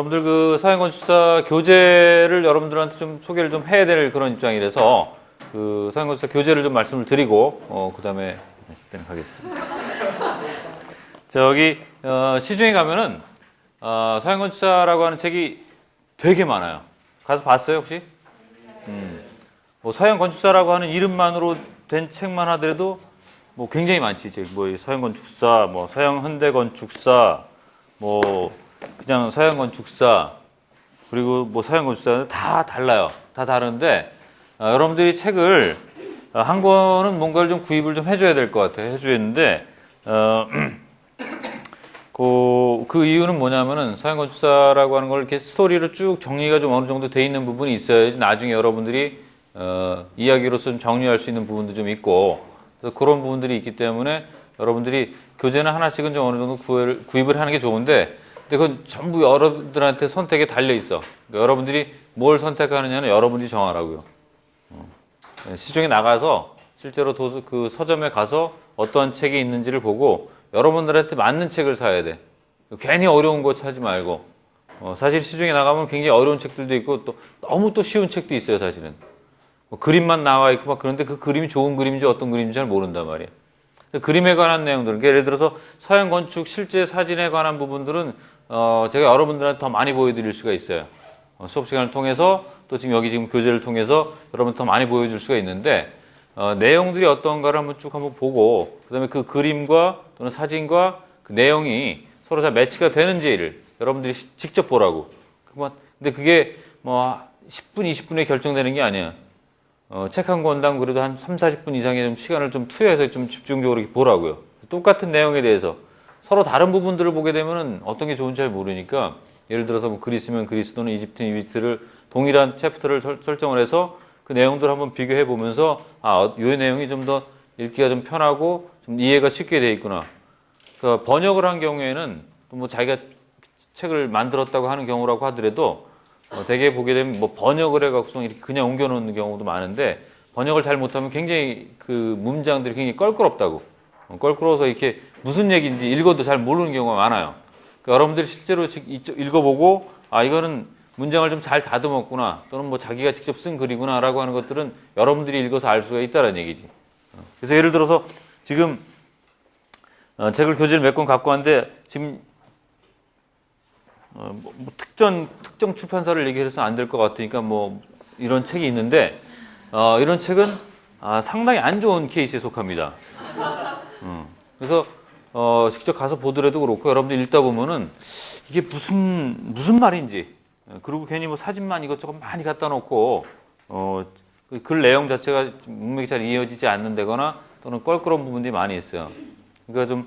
여러분들 그 서양건축사 교재를 여러분들한테 좀 소개를 좀 해야 될 그런 입장이라서 그 서양건축사 교재를 좀 말씀을 드리고 그 다음에 진행 하겠습니다. 저기 시중에 가면은 서양건축사라고 하는 책이 되게 많아요. 가서 봤어요 혹시? 뭐 서양건축사라고 하는 이름만으로 된 책만 하더라도 뭐 굉장히 많지. 이제 뭐 서양건축사, 뭐 서양현대건축사, 뭐 그냥 서양건축사, 그리고 뭐 서양건축사는 다 달라요. 다 다른데 여러분들이 책을 한 권은 뭔가를 좀 구입을 좀 해줘야 될 것 같아요. 해줘야 되는데 그 이유는 뭐냐면은 서양건축사라고 하는 걸 이렇게 스토리로 쭉 정리가 좀 어느 정도 돼 있는 부분이 있어야지 나중에 여러분들이 이야기로서 좀 정리할 수 있는 부분도 좀 있고 그런 부분들이 있기 때문에 여러분들이 교재는 하나씩은 좀 어느 정도 구입을 하는 게 좋은데 근데 그건 전부 여러분들한테 선택에 달려 있어. 그러니까 여러분들이 뭘 선택하느냐는 여러분들이 정하라고요. 시중에 나가서 실제로 그 서점에 가서 어떠한 책이 있는지를 보고 여러분들한테 맞는 책을 사야 돼. 괜히 어려운 거 사지 말고. 사실 시중에 나가면 굉장히 어려운 책들도 있고 또 너무 또 쉬운 책도 있어요, 사실은. 뭐 그림만 나와 있고 막 그런데 그 그림이 좋은 그림인지 어떤 그림인지 잘 모른단 말이에요. 그림에 관한 내용들, 그러니까 예를 들어서 서양 건축 실제 사진에 관한 부분들은 제가 여러분들한테 더 많이 보여드릴 수가 있어요. 수업 시간을 통해서 또 지금 교재를 통해서 여러분 더 많이 보여줄 수가 있는데 내용들이 어떤가를 한번 보고 그다음에 그 그림과 또는 사진과 그 내용이 서로 잘 매치가 되는지를 여러분들이 직접 보라고. 근데 그게 뭐 10분, 20분에 결정되는 게 아니야. 책 한 권당 그래도 한 3, 40분 이상의 좀 시간을 좀 투여해서 좀 집중적으로 이렇게 보라고요. 똑같은 내용에 대해서 서로 다른 부분들을 보게 되면은 어떤 게 좋은지 잘 모르니까 예를 들어서 뭐 그리스면 그리스 또는 이집트는 이집트를 동일한 챕터를 설정을 해서 그 내용들을 한번 비교해 보면서 이 내용이 좀 더 읽기가 좀 편하고 좀 이해가 쉽게 돼 있구나. 그러니까 번역을 한 경우에는 또 뭐 자기가 책을 만들었다고 하는 경우라고 하더라도 대개 보게 되면 뭐 번역을 해갖고 이렇게 그냥 옮겨놓는 경우도 많은데 번역을 잘 못하면 굉장히 그 문장들이 굉장히 껄끄럽다고. 껄끄러워서 이렇게 무슨 얘기인지 읽어도 잘 모르는 경우가 많아요. 그러니까 여러분들이 실제로 읽어보고 이거는 문장을 좀 잘 다듬었구나 또는 뭐 자기가 직접 쓴 글이구나 라고 하는 것들은 여러분들이 읽어서 알 수가 있다는 얘기지. 그래서 예를 들어서 지금 책을 교재를 몇 권 갖고 왔는데 지금 뭐 특정 출판사를 얘기해서 안 될 것 같으니까 뭐 이런 책이 있는데 이런 책은 상당히 안 좋은 케이스에 속합니다. 그래서 직접 가서 보더라도 그렇고 여러분들 읽다 보면은 이게 무슨 말인지 그리고 괜히 뭐 사진만 이것저것 많이 갖다 놓고 그 글 내용 자체가 문맥이 잘 이어지지 않는다거나 또는 껄끄러운 부분들이 많이 있어요. 그러니까 좀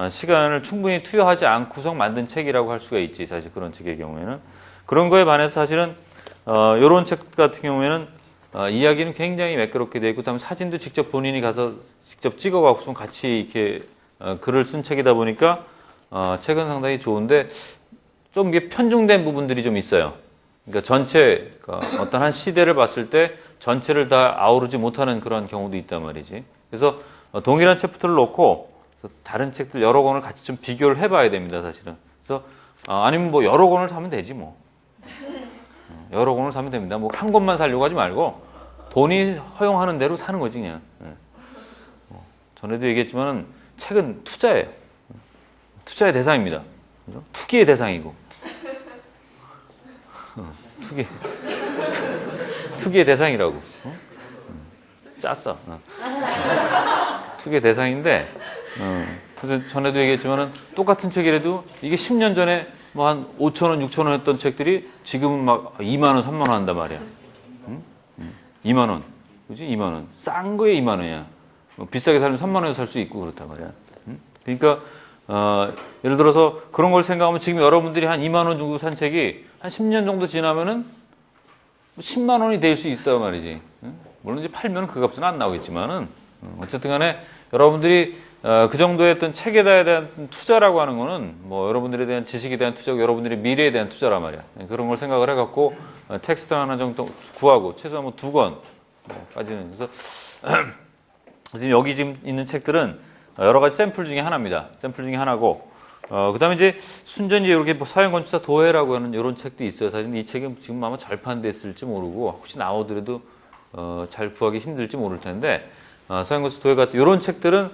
시간을 충분히 투여하지 않고서 만든 책이라고 할 수가 있지. 사실 그런 책의 경우에는 그런 거에 반해서 사실은 이런 책 같은 경우에는 이야기는 굉장히 매끄럽게 되어 있고 그다음에 사진도 직접 본인이 가서 직접 찍어갖고 같이 이렇게 글을 쓴 책이다 보니까 책은 상당히 좋은데 좀 이게 편중된 부분들이 좀 있어요. 그러니까 전체 어떤 한 시대를 봤을 때 전체를 다 아우르지 못하는 그런 경우도 있단 말이지. 그래서 동일한 챕터를 놓고 다른 책들 여러 권을 같이 좀 비교를 해봐야 됩니다, 사실은. 그래서 아니면 뭐 여러 권을 사면 되지 뭐. 여러 권을 사면 됩니다. 뭐 한 권만 사려고 하지 말고 돈이 허용하는 대로 사는 거지 그냥. 전에도 얘기했지만은 책은 투자예요. 투자의 대상입니다. 그죠? 투기의 대상이고. 투기의 대상이라고. 짰어. 투기의 대상인데, 그래서 전에도 얘기했지만은 똑같은 책이라도 이게 10년 전에 뭐 한 5,000원, 6,000원 했던 책들이 지금은 막 2만 원, 3만 원 한단 말이야. 2만 원. 그지? 2만 원. 싼 거에 2만 원이야. 비싸게 살면 3만 원에 살 수 있고 그렇단 말이야. 그러니까, 예를 들어서 그런 걸 생각하면 지금 여러분들이 한 2만 원 주고 산 책이 한 10년 정도 지나면은 10만 원이 될 수 있단 말이지. 물론 이제 팔면 그 값은 안 나오겠지만은, 어쨌든 간에 여러분들이 그 정도의 어떤 책에 대한 투자라고 하는 거는 뭐 여러분들에 대한 지식에 대한 투자고 여러분들의 미래에 대한 투자란 말이야. 그런 걸 생각을 해갖고 텍스트 하나 정도 구하고 최소한 뭐 2권까지는. 그래서 지금 여기 지금 있는 책들은 여러 가지 샘플 중에 하나입니다. 샘플 중에 하나고 그다음에 이제 순전히 이렇게 뭐 서양건축사 도해라고 하는 이런 책도 있어요. 사실 이 책은 지금 아마 절판됐을지 모르고 혹시 나오더라도 잘 구하기 힘들지 모를 텐데 서양건축사 도해 같은 이런 책들은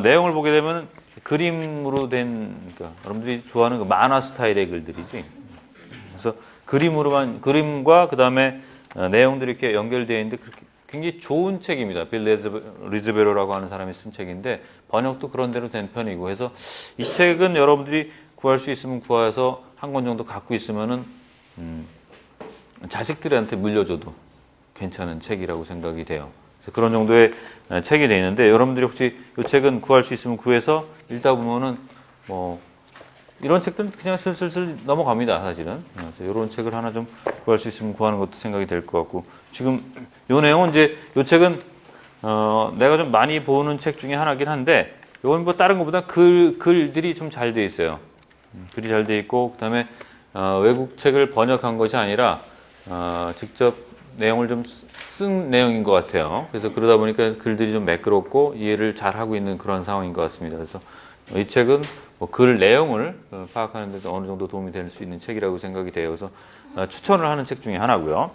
내용을 보게 되면 그림으로 된 그러니까 여러분들이 좋아하는 그 만화 스타일의 글들이지. 그래서 그림과 그다음에 내용들이 이렇게 연결되어 있는데 그렇게 굉장히 좋은 책입니다. 빌 리즈베로라고 하는 사람이 쓴 책인데 번역도 그런 대로 된 편이고 해서 이 책은 여러분들이 구할 수 있으면 구해서 한 권 정도 갖고 있으면은 자식들한테 물려줘도 괜찮은 책이라고 생각이 돼요. 그래서 그런 정도의 책이 되어 있는데 여러분들이 혹시 이 책은 구할 수 있으면 구해서 읽다 보면은 뭐 이런 책들은 그냥 슬슬 넘어갑니다, 사실은. 그래서 이런 책을 하나 좀 구할 수 있으면 구하는 것도 생각이 될 것 같고. 지금 요 내용은 이제 요 책은, 내가 좀 많이 보는 책 중에 하나긴 한데, 요건 뭐 다른 것보다 글들이 좀 잘 돼 있어요. 글이 잘 돼 있고, 그 다음에, 외국 책을 번역한 것이 아니라, 직접 내용을 좀 쓴 내용인 것 같아요. 그래서 그러다 보니까 글들이 좀 매끄럽고 이해를 잘 하고 있는 그런 상황인 것 같습니다. 그래서 이 책은 뭐 글 내용을 파악하는 데도 어느 정도 도움이 될 수 있는 책이라고 생각이 돼요. 그래서 추천을 하는 책 중에 하나고요.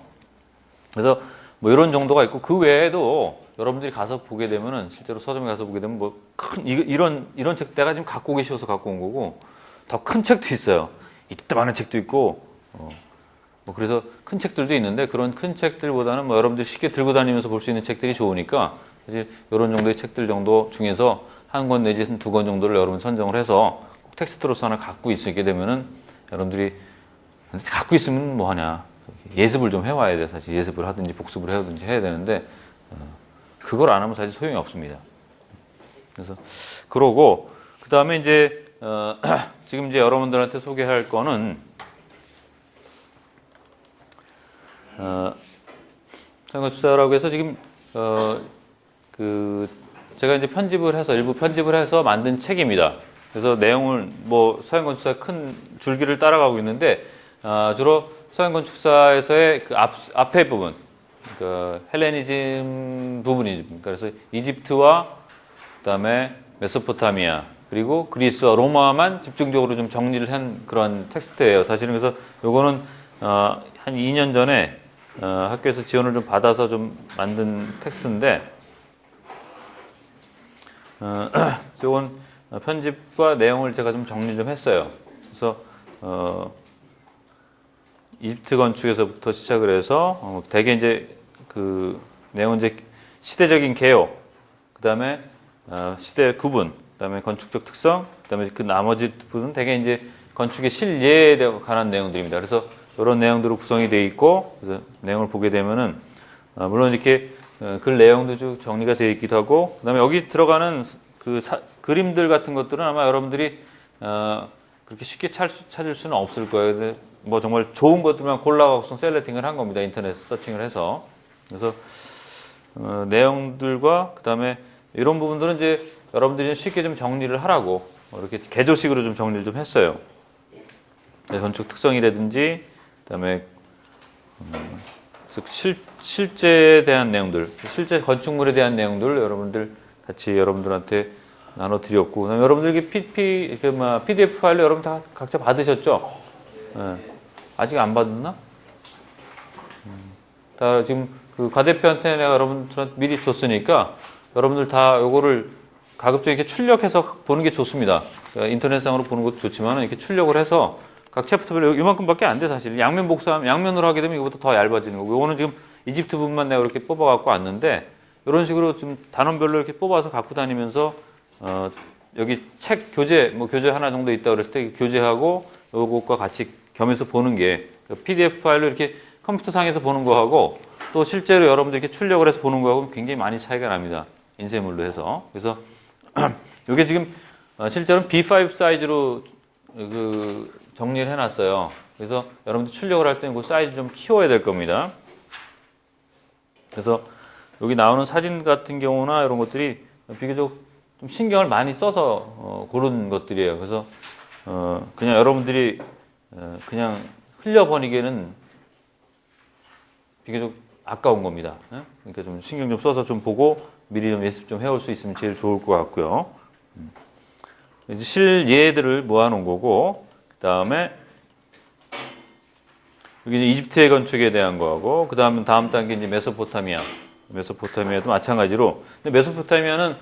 그래서 뭐 이런 정도가 있고 그 외에도 여러분들이 가서 보게 되면은 실제로 서점에 가서 보게 되면 뭐 큰 이런 책 내가 지금 갖고 계셔서 갖고 온 거고 더 큰 책도 있어요. 이따만한 책도 있고 뭐 그래서 큰 책들도 있는데 그런 큰 책들보다는 뭐 여러분들이 쉽게 들고 다니면서 볼 수 있는 책들이 좋으니까 사실 이런 정도의 책들 정도 중에서 한 권 내지 두 권 정도를 여러분 선정을 해서 텍스트로서 하나 갖고 있게 되면은 여러분들이 갖고 있으면 뭐 하냐 예습을 좀 해와야 돼. 사실 예습을 하든지 복습을 하든지 해야 되는데 그걸 안 하면 사실 소용이 없습니다. 그래서 그러고 그 다음에 이제 지금 이제 여러분들한테 소개할 거는 서양건축사라고 해서 지금 제가 이제 일부 편집을 해서 만든 책입니다. 그래서 내용을 뭐 서양건축사 큰 줄기를 따라가고 있는데 주로 서양건축사에서의 그 앞에 부분, 그 헬레니즘 부분이 그래서 이집트와 그다음에 메소포타미아 그리고 그리스와 로마만 집중적으로 좀 정리를 한 그런 텍스트예요. 사실은 그래서 요거는 한 2년 전에 학교에서 지원을 좀 받아서 좀 만든 텍스트인데 이건 편집과 내용을 제가 좀 정리 좀 했어요. 그래서 이집트 건축에서부터 시작을 해서 대개 이제 그 내용은 이제 시대적인 개요, 그 다음에 시대 구분, 그 다음에 건축적 특성, 그 다음에 그 나머지 부분은 대개 이제 건축의 실예에 관한 내용들입니다. 그래서 이런 내용들로 구성이 되어 있고 그래서 내용을 보게 되면은 물론 이렇게 글 내용도 쭉 정리가 되어 있기도 하고 그다음에 여기 들어가는 그림들 같은 것들은 아마 여러분들이 그렇게 쉽게 찾을 수는 없을 거예요. 근데 뭐 정말 좋은 것들만 골라서 셀렉팅을 한 겁니다. 인터넷 서칭을 해서. 그래서 내용들과 그다음에 이런 부분들은 이제 여러분들이 쉽게 좀 정리를 하라고 이렇게 개조식으로 좀 정리를 좀 했어요. 건축 특성이라든지 그다음에 실제에 대한 내용들, 실제 건축물에 대한 내용들 여러분들 같이 여러분들한테 나눠드렸고, 그다음에 여러분들 PDF 파일로 여러분 다 각자 받으셨죠? 네. 아직 안 받았나? 다 지금 그 과대표한테 내가 여러분들한테 미리 줬으니까 여러분들 다 요거를 가급적 이렇게 출력해서 보는 게 좋습니다. 그러니까 인터넷상으로 보는 것도 좋지만 이렇게 출력을 해서 각 챕터별로 이만큼밖에 안 돼 사실. 양면 복사하면 양면으로 하게 되면 이거보다 더 얇아지는 거고. 이거는 지금 이집트 부분만 내가 이렇게 뽑아갖고 왔는데 이런 식으로 좀 단원별로 이렇게 뽑아서 갖고 다니면서 여기 책 교재 교재 하나 정도 있다 그랬을 때 교재하고 요것과 같이 겸해서 보는 게 PDF 파일로 이렇게 컴퓨터상에서 보는 거하고 또 실제로 여러분들 이렇게 출력을 해서 보는 거하고 굉장히 많이 차이가 납니다. 인쇄물로 해서. 그래서 이게 지금 실제로는 B5 사이즈로 정리를 해놨어요. 그래서 여러분들 출력을 할 때는 그 사이즈 좀 키워야 될 겁니다. 그래서 여기 나오는 사진 같은 경우나 이런 것들이 비교적 좀 신경을 많이 써서 고른 것들이에요. 그래서 그냥 여러분들이 그냥 흘려버리기에는 비교적 아까운 겁니다. 그러니까 좀 신경 좀 써서 좀 보고 미리 좀 예습 좀 해올 수 있으면 제일 좋을 것 같고요. 이제 실예들을 모아놓은 거고, 그 다음에 여기 이제 이집트의 건축에 대한 거하고, 그 다음 단계 이제 메소포타미아도 마찬가지로. 근데 메소포타미아는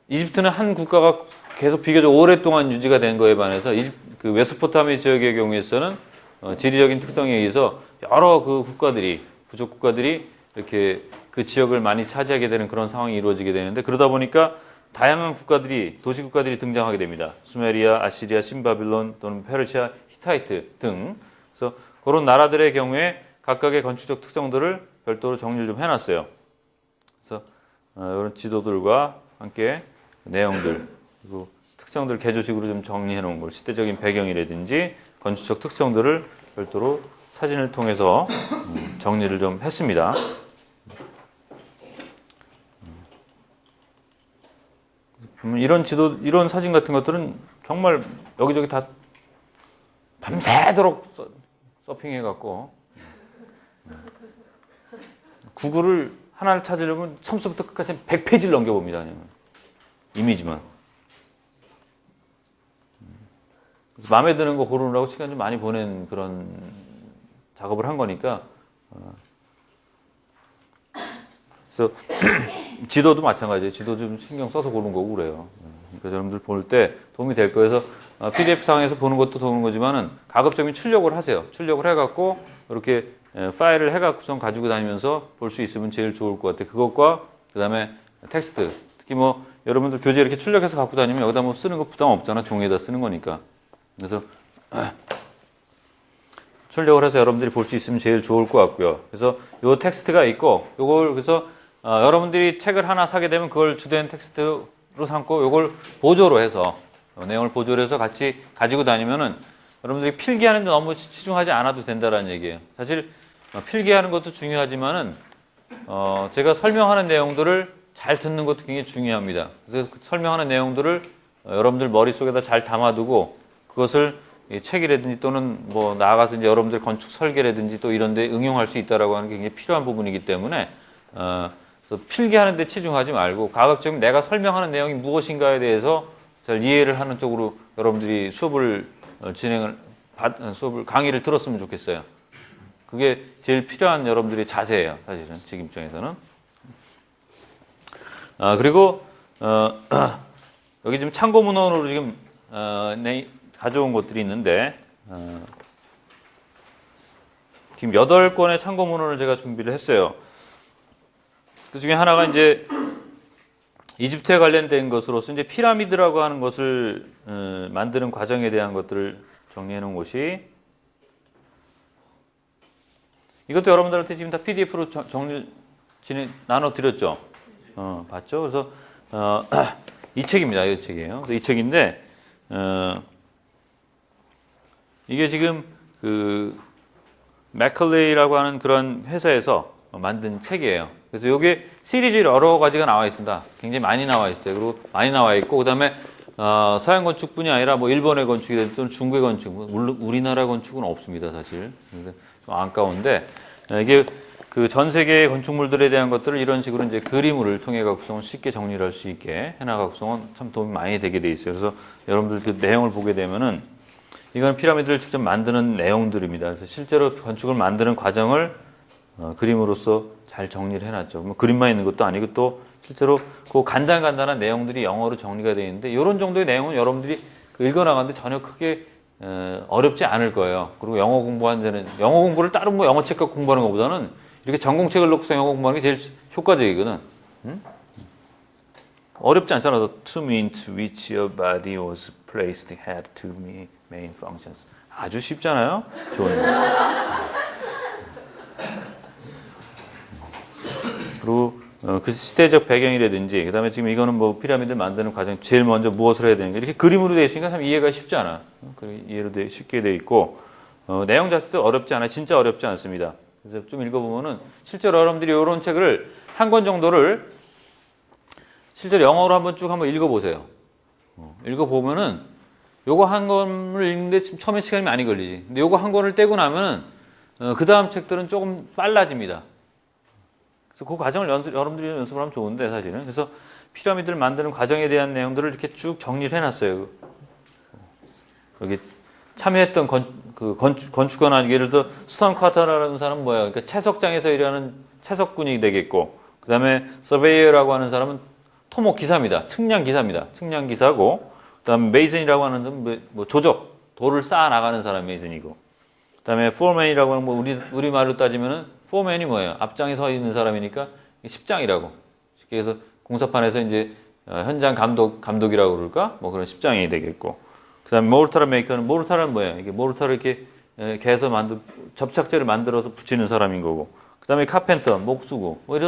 이집트는 한 국가가 계속 비교적 오랫동안 유지가 된 거에 반해서 그 메소포타미아 지역의 경우에서는 지리적인 특성에 의해서 여러 그 국가들이, 부족 국가들이 이렇게 그 지역을 많이 차지하게 되는 그런 상황이 이루어지게 되는데, 그러다 보니까 다양한 국가들이, 도시 국가들이 등장하게 됩니다. 수메리아, 아시리아, 신바빌론 또는 페르시아, 히타이트 등. 그래서 그런 나라들의 경우에 각각의 건축적 특성들을 별도로 정리를 좀 해놨어요. 그래서 이런 지도들과 함께 내용들, 그리고 특성들 개조식으로 좀 정리해 놓은 걸, 시대적인 배경이라든지 건축적 특성들을 별도로 사진을 통해서 정리를 좀 했습니다. 이런 지도, 이런 사진 같은 것들은 정말 여기저기 다 밤새도록 서핑해갖고 구글을 하나를 찾으려면 처음부터 끝까지 100페이지를 넘겨봅니다. 그냥. 이미지만. 그래서 마음에 드는 거 고르느라고 시간 좀 많이 보낸 그런 작업을 한 거니까. 그래서 지도도 마찬가지예요. 지도 좀 신경 써서 고른 거고 그래요. 그러니까 여러분들 볼 때 도움이 될 거여서 PDF상에서 보는 것도 도는 거지만은 가급적이면 출력을 하세요. 출력을 해갖고 이렇게 파일을 해갖고선 가지고 다니면서 볼 수 있으면 제일 좋을 것 같아요. 그것과 그 다음에 텍스트. 특히 뭐 여러분들 교재 이렇게 출력해서 갖고 다니면 여기다 뭐 쓰는 거 부담 없잖아. 종이에다 쓰는 거니까. 그래서 출력을 해서 여러분들이 볼 수 있으면 제일 좋을 것 같고요. 그래서 요 텍스트가 있고 요걸 그래서 여러분들이 책을 하나 사게 되면 그걸 주된 텍스트로 삼고 요걸 보조로 해서 내용을 보조로 해서 같이 가지고 다니면은 여러분들이 필기하는 데 너무 치중하지 않아도 된다라는 얘기예요. 사실 필기하는 것도 중요하지만은 제가 설명하는 내용들을 잘 듣는 것도 굉장히 중요합니다. 그래서 그 설명하는 내용들을 여러분들 머릿속에다 잘 담아두고 그것을 책이라든지 또는 뭐 나아가서 이제 여러분들 건축 설계라든지 또 이런 데 응용할 수 있다라고 하는 게 굉장히 필요한 부분이기 때문에 그래서 필기하는 데 치중하지 말고 가급적 내가 설명하는 내용이 무엇인가에 대해서 잘 이해를 하는 쪽으로 여러분들이 수업을 강의를 들었으면 좋겠어요. 그게 제일 필요한 여러분들의 자세예요. 사실은 지금 입장에서는. 그리고 여기 지금 참고 문헌으로 지금 가져온 것들이 있는데 지금 8권의 참고 문헌을 제가 준비를 했어요. 그 중에 하나가 이제 이집트에 관련된 것으로서 이제 피라미드라고 하는 것을 만드는 과정에 대한 것들을 정리해 놓은 곳이, 이것도 여러분들한테 지금 다 PDF로 나눠 드렸죠. 봤죠? 그래서 이 책입니다. 이 책이에요. 이 책인데 이게 지금 그 맥컬레이라고 하는 그런 회사에서 만든 책이에요. 그래서 이게 시리즈 여러 가지가 나와 있습니다. 굉장히 많이 나와 있어요. 그리고 많이 나와 있고, 그 다음에 서양 건축뿐이 아니라 뭐 일본의 건축이든 또는 중국의 건축, 물론 우리나라 건축은 없습니다, 사실. 좀 안타까운데 이게 그 전 세계의 건축물들에 대한 것들을 이런 식으로 이제 그림을 통해 갖고서 쉽게 정리를 할 수 있게 해나가고서 참 도움이 많이 되게 돼 있어요. 그래서 여러분들 그 내용을 보게 되면은 이건 피라미드를 직접 만드는 내용들입니다. 그래서 실제로 건축을 만드는 과정을 그림으로서 잘 정리를 해놨죠. 뭐 그림만 있는 것도 아니고 또 실제로 그 간단한 내용들이 영어로 정리가 되어 있는데 이런 정도의 내용은 여러분들이 읽어나가는데 전혀 크게 어렵지 않을 거예요. 그리고 영어 공부하는 데는 영어 공부를 다른 뭐 영어 책과 공부하는 것보다는 이렇게 전공책을 놓고서 영어 공부하는 게 제일 효과적이거든. 응? 어렵지 않잖아. The two means to which your body was placed had two main functions. 아주 쉽잖아요. 좋은. 그리고 그 시대적 배경이라든지, 그 다음에 지금 이거는 뭐 피라미드를 만드는 과정, 제일 먼저 무엇을 해야 되는가, 이렇게 그림으로 되어 있으니까 참 이해가 쉽지 않아. 이해로 쉽게 되어 있고, 내용 자체도 어렵지 않아요. 진짜 어렵지 않습니다. 그래서 좀 읽어보면은, 실제로 여러분들이 이런 책을 한 권 정도를 실제로 영어로 한번 읽어보세요. 읽어보면은, 요거 한 권을 읽는데 지금 처음에 시간이 많이 걸리지. 근데 요거 한 권을 떼고 나면은, 그 다음 책들은 조금 빨라집니다. 그래서 그 과정을 여러분들이 연습을 하면 좋은데, 사실은. 그래서 피라미드를 만드는 과정에 대한 내용들을 이렇게 쭉 정리를 해놨어요. 여기 참여했던 건축가나 예를 들어 스턴 카터라는 사람은 뭐야? 그러니까 채석장에서 일하는 채석꾼이 되겠고, 그 다음에 서베이어라고 하는 사람은 토목 기사입니다. 측량 기사입니다. 측량 기사고, 그 다음에 메이슨이라고 하는 사람은 뭐 조적, 돌을 쌓아 나가는 사람이 메이슨이고, 그 다음에 포맨이라고 하는 뭐 우리 말로 따지면은 포맨이 뭐예요? 앞장에 서 있는 사람이니까 십장이라고. 그래서 공사판에서 이제 현장 감독이라고 그럴까? 뭐 그런 십장이 되겠고. 그 다음에 모르타르 메이커는, 모르타르는 뭐예요? 이게 모르타르 이렇게 개서 접착제를 만들어서 붙이는 사람인 거고. 그 다음에 카펜터, 목수고. 뭐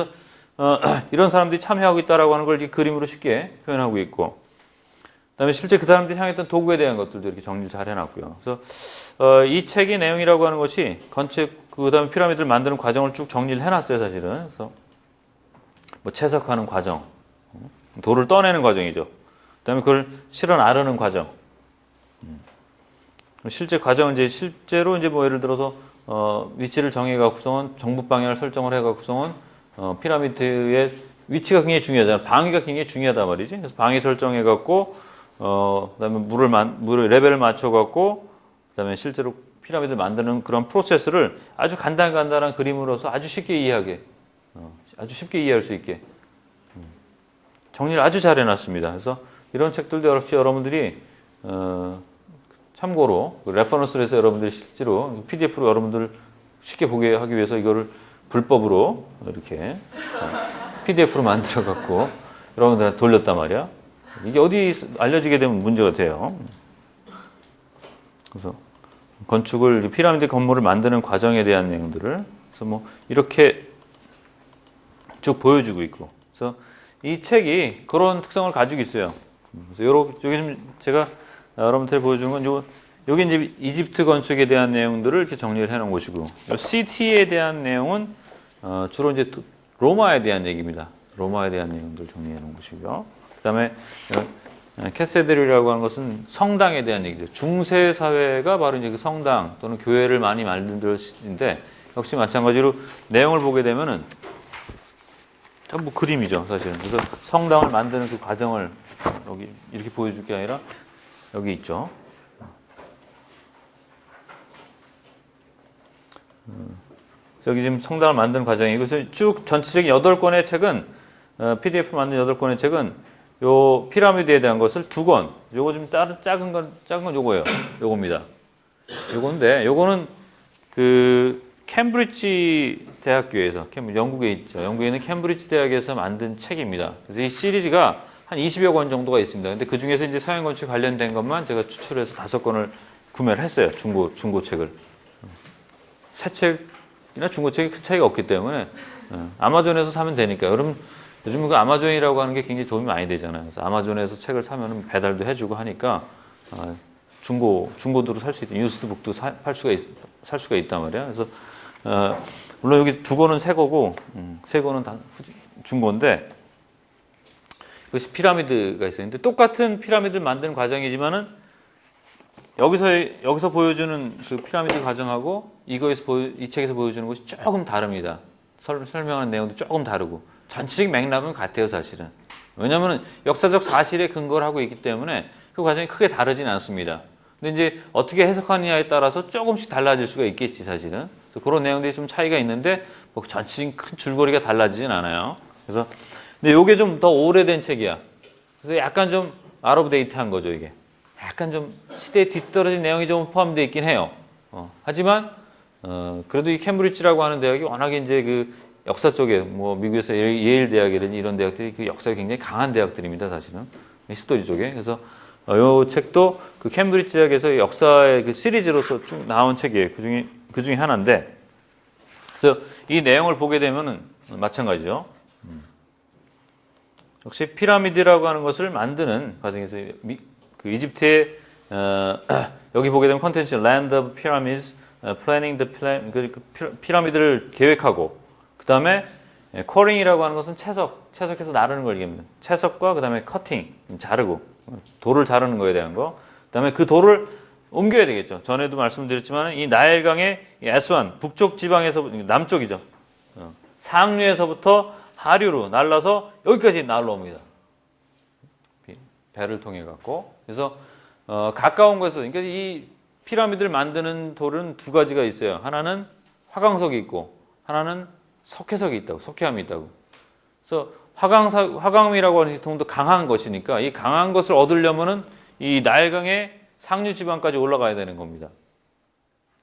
이런 사람들이 참여하고 있다라고 하는 걸 이렇게 그림으로 쉽게 표현하고 있고. 그 다음에 실제 그 사람들이 사용했던 도구에 대한 것들도 이렇게 정리를 잘 해놨고요. 그래서, 이 책의 내용이라고 하는 것이 그 다음에 피라미드를 만드는 과정을 쭉 정리를 해놨어요, 사실은. 그래서 뭐 채석하는 과정, 돌을 떠내는 과정이죠. 그 다음에 그걸 실어 나르는 과정. 실제 과정은 이제 실제로 이제 뭐 예를 들어서 위치를 정해갖고서는 정북 방향을 설정을 해갖고서는 피라미드의 위치가 굉장히 중요하잖아요. 방위가 굉장히 중요하단 말이지. 그래서 방위 설정해갖고 그다음에 물을 레벨을 맞춰갖고 그다음에 실제로 피라미드를 만드는 그런 프로세스를 아주 간단한 그림으로서 아주 쉽게 이해하게, 아주 쉽게 이해할 수 있게 정리를 아주 잘 해놨습니다. 그래서 이런 책들도 역시 여러분들이 참고로 레퍼런스를 해서 여러분들이 실제로 PDF로 여러분들 쉽게 보게 하기 위해서 이거를 불법으로 이렇게 PDF로 만들어 갖고 여러분들한테 돌렸단 말이야. 이게 어디 알려지게 되면 문제가 돼요. 그래서 건축을 피라미드 건물을 만드는 과정에 대한 내용들을 그래서 뭐 이렇게 쭉 보여주고 있고. 그래서 이 책이 그런 특성을 가지고 있어요. 그래서 여기 좀 제가 여러분들 보여주는 건 여기 이제 이집트 건축에 대한 내용들을 이렇게 정리를 해놓은 곳이고, CT에 대한 내용은 주로 이제 로마에 대한 얘기입니다. 로마에 대한 내용들 정리해 놓은 곳이고요. 그다음에 캐세드리라고 하는 것은 성당에 대한 얘기죠. 중세 사회가 바로 이제 그 성당 또는 교회를 많이 만든 것인데, 역시 마찬가지로 내용을 보게 되면은 전부 그림이죠, 사실은. 그래서 성당을 만드는 그 과정을 여기 이렇게 보여줄 게 아니라 여기 있죠. 여기 지금 성당을 만드는 과정이고, 그래서 쭉 전체적인 8권의 책은, PDF 만든 8권의 책은 요 피라미드에 대한 것을 2권, 요거 좀 작은 건 요거예요. 요겁니다. 요건데, 요거는 그 캠브리지 대학교에서, 영국에 있죠. 영국에 있는 캠브리지 대학에서 만든 책입니다. 그래서 이 시리즈가 한 20여 권 정도가 있습니다. 근데 그 중에서 이제 서양건축 관련된 것만 제가 추출해서 5권을 구매를 했어요. 중고책을. 새 책이나 중고책이 큰 차이가 없기 때문에 아마존에서 사면 되니까. 여러분, 요즘 그 아마존이라고 하는 게 굉장히 도움이 많이 되잖아요. 그래서 아마존에서 책을 사면 배달도 해주고 하니까 중고도로 살 수 있다. 뉴스북도 살 수가 있단 말이야. 그래서 물론 여기 2권은 새 거고 3권은 다 중고인데, 그것이 피라미드가 있어요. 근데 똑같은 피라미드를 만드는 과정이지만은 여기서 보여주는 그 피라미드 과정하고 이 책에서 보여주는 것이 조금 다릅니다. 설명하는 내용도 조금 다르고 전체적인 맥락은 같아요, 사실은. 왜냐하면 역사적 사실에 근거를 하고 있기 때문에 그 과정이 크게 다르진 않습니다. 근데 이제 어떻게 해석하느냐에 따라서 조금씩 달라질 수가 있겠지, 사실은. 그래서 그런 내용들이 좀 차이가 있는데 뭐 전체적인 큰 줄거리가 달라지진 않아요. 그래서 근데 이게 좀 더 오래된 책이야. 그래서 약간 좀 아웃오브데이트한 거죠, 이게. 약간 좀 시대에 뒤떨어진 내용이 좀 포함되어 있긴 해요. 하지만 그래도 이 캠브리지라고 하는 대학이 워낙에 이제 그 역사 쪽에 뭐 미국에서 예일 대학이라든지 이런 대학들이 그 역사가 굉장히 강한 대학들입니다, 사실은. 히스토리 쪽에. 그래서 이 책도 그 캠브리지 대학에서 역사의 그 시리즈로서 쭉 나온 책이에요. 그 중에 하나인데. 그래서 이 내용을 보게 되면은 마찬가지죠. 역시 피라미드라고 하는 것을 만드는 과정에서 그 이집트의 여기 보게 되면 컨텐츠 Land of Pyramids, Planning the Plan, 그 피라미드를 계획하고, 그 다음에 코링이라고 하는 것은 채석해서 나르는 걸 얘기합니다. 채석과 그 다음에 커팅, 자르고 돌을 자르는 거에 대한 거. 그 다음에 그 돌을 옮겨야 되겠죠. 전에도 말씀드렸지만 이 나일강의 에스완 북쪽 지방에서 남쪽이죠. 상류에서부터 하류로 날라서 여기까지 날라옵니다. 배를 통해 갖고. 그래서 가까운 곳에서, 그러니까 이 피라미드를 만드는 돌은 두 가지가 있어요. 하나는 화강석이 있고 하나는 석회석이 있다고, 석회암이 있다고. 그래서 화강이라고 하는系統도 강한 것이니까 이 강한 것을 얻으려면은 이 나일강의 상류 지방까지 올라가야 되는 겁니다.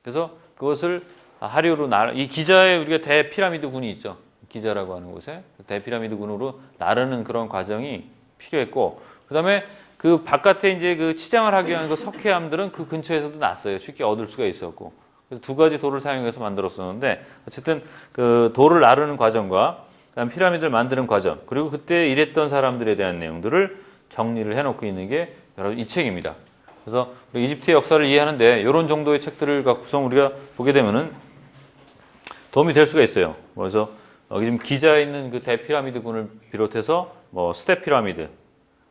그래서 그것을 하류로 이 기자에 우리가 대피라미드 군이 있죠. 기자라고 하는 곳에 대피라미드 군으로 나르는 그런 과정이 필요했고, 그다음에 그 바깥에 이제 그 치장을 하기 위한 그 석회암들은 그 근처에서도 났어요. 쉽게 얻을 수가 있었고. 그래서 두 가지 돌을 사용해서 만들었었는데, 어쨌든 그 돌을 나르는 과정과 그다음 피라미드를 만드는 과정, 그리고 그때 일했던 사람들에 대한 내용들을 정리를 해놓고 있는 게 여러 이 책입니다. 그래서 이집트의 역사를 이해하는데 이런 정도의 책들을 갖고서 우리가 보게 되면은 도움이 될 수가 있어요. 그래서 여기 지금 기자에 있는 그 대피라미드 군을 비롯해서 뭐 스텝 피라미드,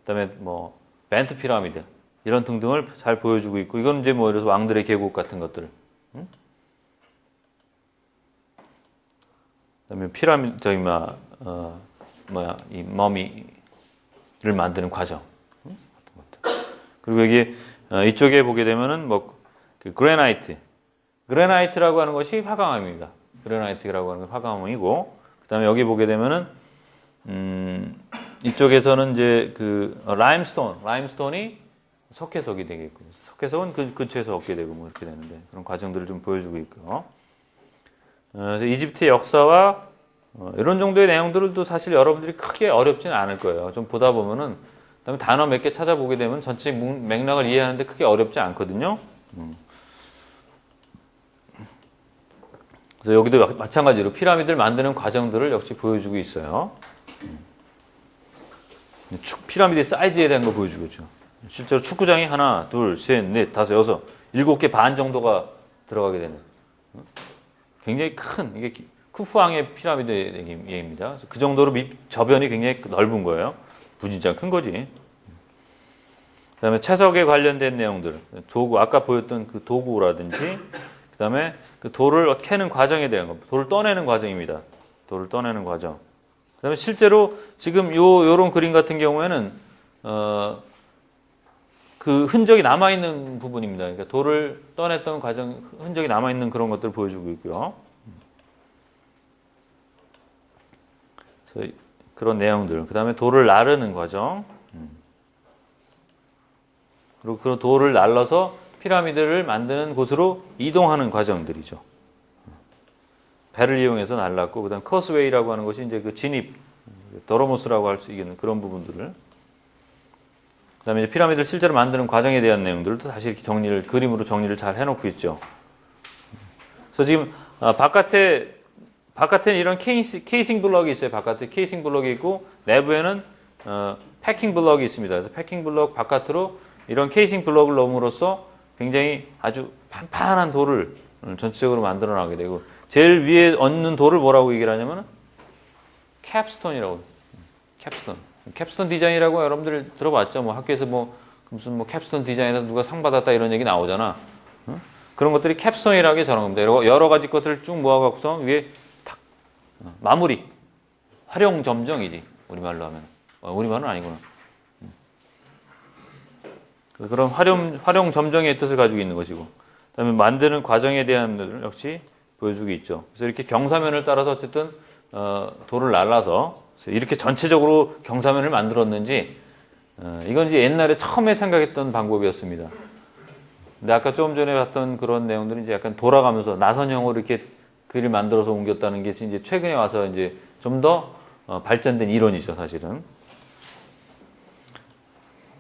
그다음에 뭐 벤트 피라미드 이런 등등을 잘 보여주고 있고, 이건 이제 뭐 예를 들어서 왕들의 계곡 같은 것들. 그다음에 피라미드 저기 이 머미를 만드는 과정. 그리고 여기 이쪽에 보게 되면은 뭐 그 그레나이트라고 하는 것이 화강암입니다. 그레나이트라고 하는 건 화강암이고, 그다음에 여기 보게 되면은 이쪽에서는 이제 그 라임스톤이 석회석이 되겠고, 석회석은 그 근처에서 얻게 되고 뭐 이렇게 되는데, 그런 과정들을 좀 보여주고 있고요. 그래서 이집트의 역사와 이런 정도의 내용들도 사실 여러분들이 크게 어렵지는 않을 거예요. 좀 보다 보면은, 그다음에 단어 몇 개 찾아보게 되면 전체 맥락을 이해하는데 크게 어렵지 않거든요. 그래서 여기도 마찬가지로 피라미드를 만드는 과정들을 역시 보여주고 있어요. 피라미드의 사이즈에 대한 거 보여주겠죠. 실제로 축구장이 하나, 둘, 셋, 넷, 다섯, 여섯, 7개 반 정도가 들어가게 되는 굉장히 큰, 이게 쿠푸왕의 피라미드 얘기입니다. 그 정도로 저변이 굉장히 넓은 거예요. 무진장 큰 거지. 그다음에 채석에 관련된 내용들, 도구, 아까 보였던 그 도구라든지, 그다음에 그 돌을 캐는 과정에 대한 거, 돌을 떠내는 과정입니다. 돌을 떠내는 과정. 그다음에 실제로 지금 요런 그림 같은 경우에는 그 흔적이 남아 있는 부분입니다. 그러니까 돌을 떠냈던 과정 흔적이 남아 있는 그런 것들을 보여주고 있고요. 그래서 그런 내용들. 그다음에 돌을 나르는 과정. 그리고 그 돌을 날라서 피라미드를 만드는 곳으로 이동하는 과정들이죠. 배를 이용해서 날랐고, 그다음 커스웨이라고 하는 것이 이제 그 진입, 더러모스라고 할 수 있는 그런 부분들을. 그다음에 이제 피라미드를 실제로 만드는 과정에 대한 내용들도 다시 이렇게 그림으로 정리를 잘 해놓고 있죠. 그래서 지금 바깥에 이런 케이싱 블럭이 있어요. 바깥에 케이싱 블럭이 있고, 내부에는 패킹 블럭이 있습니다. 그래서 패킹 블럭 바깥으로 이런 케이싱 블럭을 넣음으로써 굉장히 아주 판판한 돌을 전체적으로 만들어 나가게 되고, 제일 위에 얹는 돌을 뭐라고 얘기를 하냐면 캡스톤이라고. 캡스톤 디자인이라고 여러분들 들어봤죠? 뭐 학교에서 무슨 캡스톤 디자인에서 누가 상 받았다 이런 얘기 나오잖아. 그런 것들이 캡스톤이라고 저런 겁니다. 여러 가지 것들을 쭉 모아갖고서 위에 탁 마무리, 활용 점정이지 우리말로 하면. 우리말은 아니구나. 그런 활용 점정의 뜻을 가지고 있는 것이고, 그다음에 만드는 과정에 대한 것을 역시 보여주고 있죠. 그래서 이렇게 경사면을 따라서 어쨌든 돌을 날라서 이렇게 전체적으로 경사면을 만들었는지, 이건 이제 옛날에 처음에 생각했던 방법이었습니다. 근데 아까 조금 전에 봤던 그런 내용들은 이제 약간 돌아가면서 나선형으로 이렇게 글을 만들어서 옮겼다는 게 이제 최근에 와서 이제 좀 더 발전된 이론이죠, 사실은.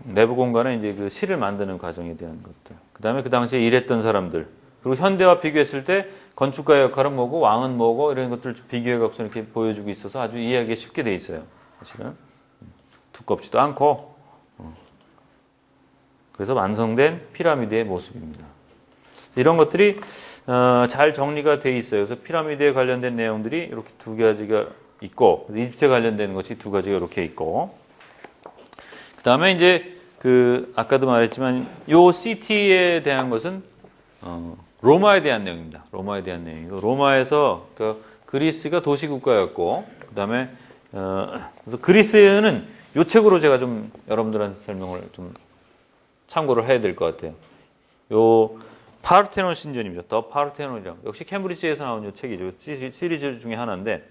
내부 공간에 이제 그 실을 만드는 과정에 대한 것들. 그 다음에 그 당시에 일했던 사람들. 그리고 현대와 비교했을 때 건축가의 역할은 뭐고 왕은 뭐고 이런 것들을 비교해갖고 이렇게 보여주고 있어서 아주 이해하기 쉽게 돼 있어요. 사실은. 두껍지도 않고. 그래서 완성된 피라미드의 모습입니다. 이런 것들이 잘 정리가 돼 있어요. 그래서 피라미드에 관련된 내용들이 이렇게 두 가지가 있고, 이집트에 관련된 것이 두 가지가 이렇게 있고, 그 다음에 이제 아까도 말했지만 요 시티에 대한 것은 로마에 대한 내용입니다. 로마에 대한 내용이고, 로마에서 그리스가 도시국가였고, 그 다음에 그래서 그리스는 요 책으로 제가 좀 여러분들한테 설명을 좀 참고를 해야 될 것 같아요. 요 파르테논 신전입니다. 더 파르테논이라고. 역시 캠브리지에서 나온 요 책이죠. 시리즈 중에 하나인데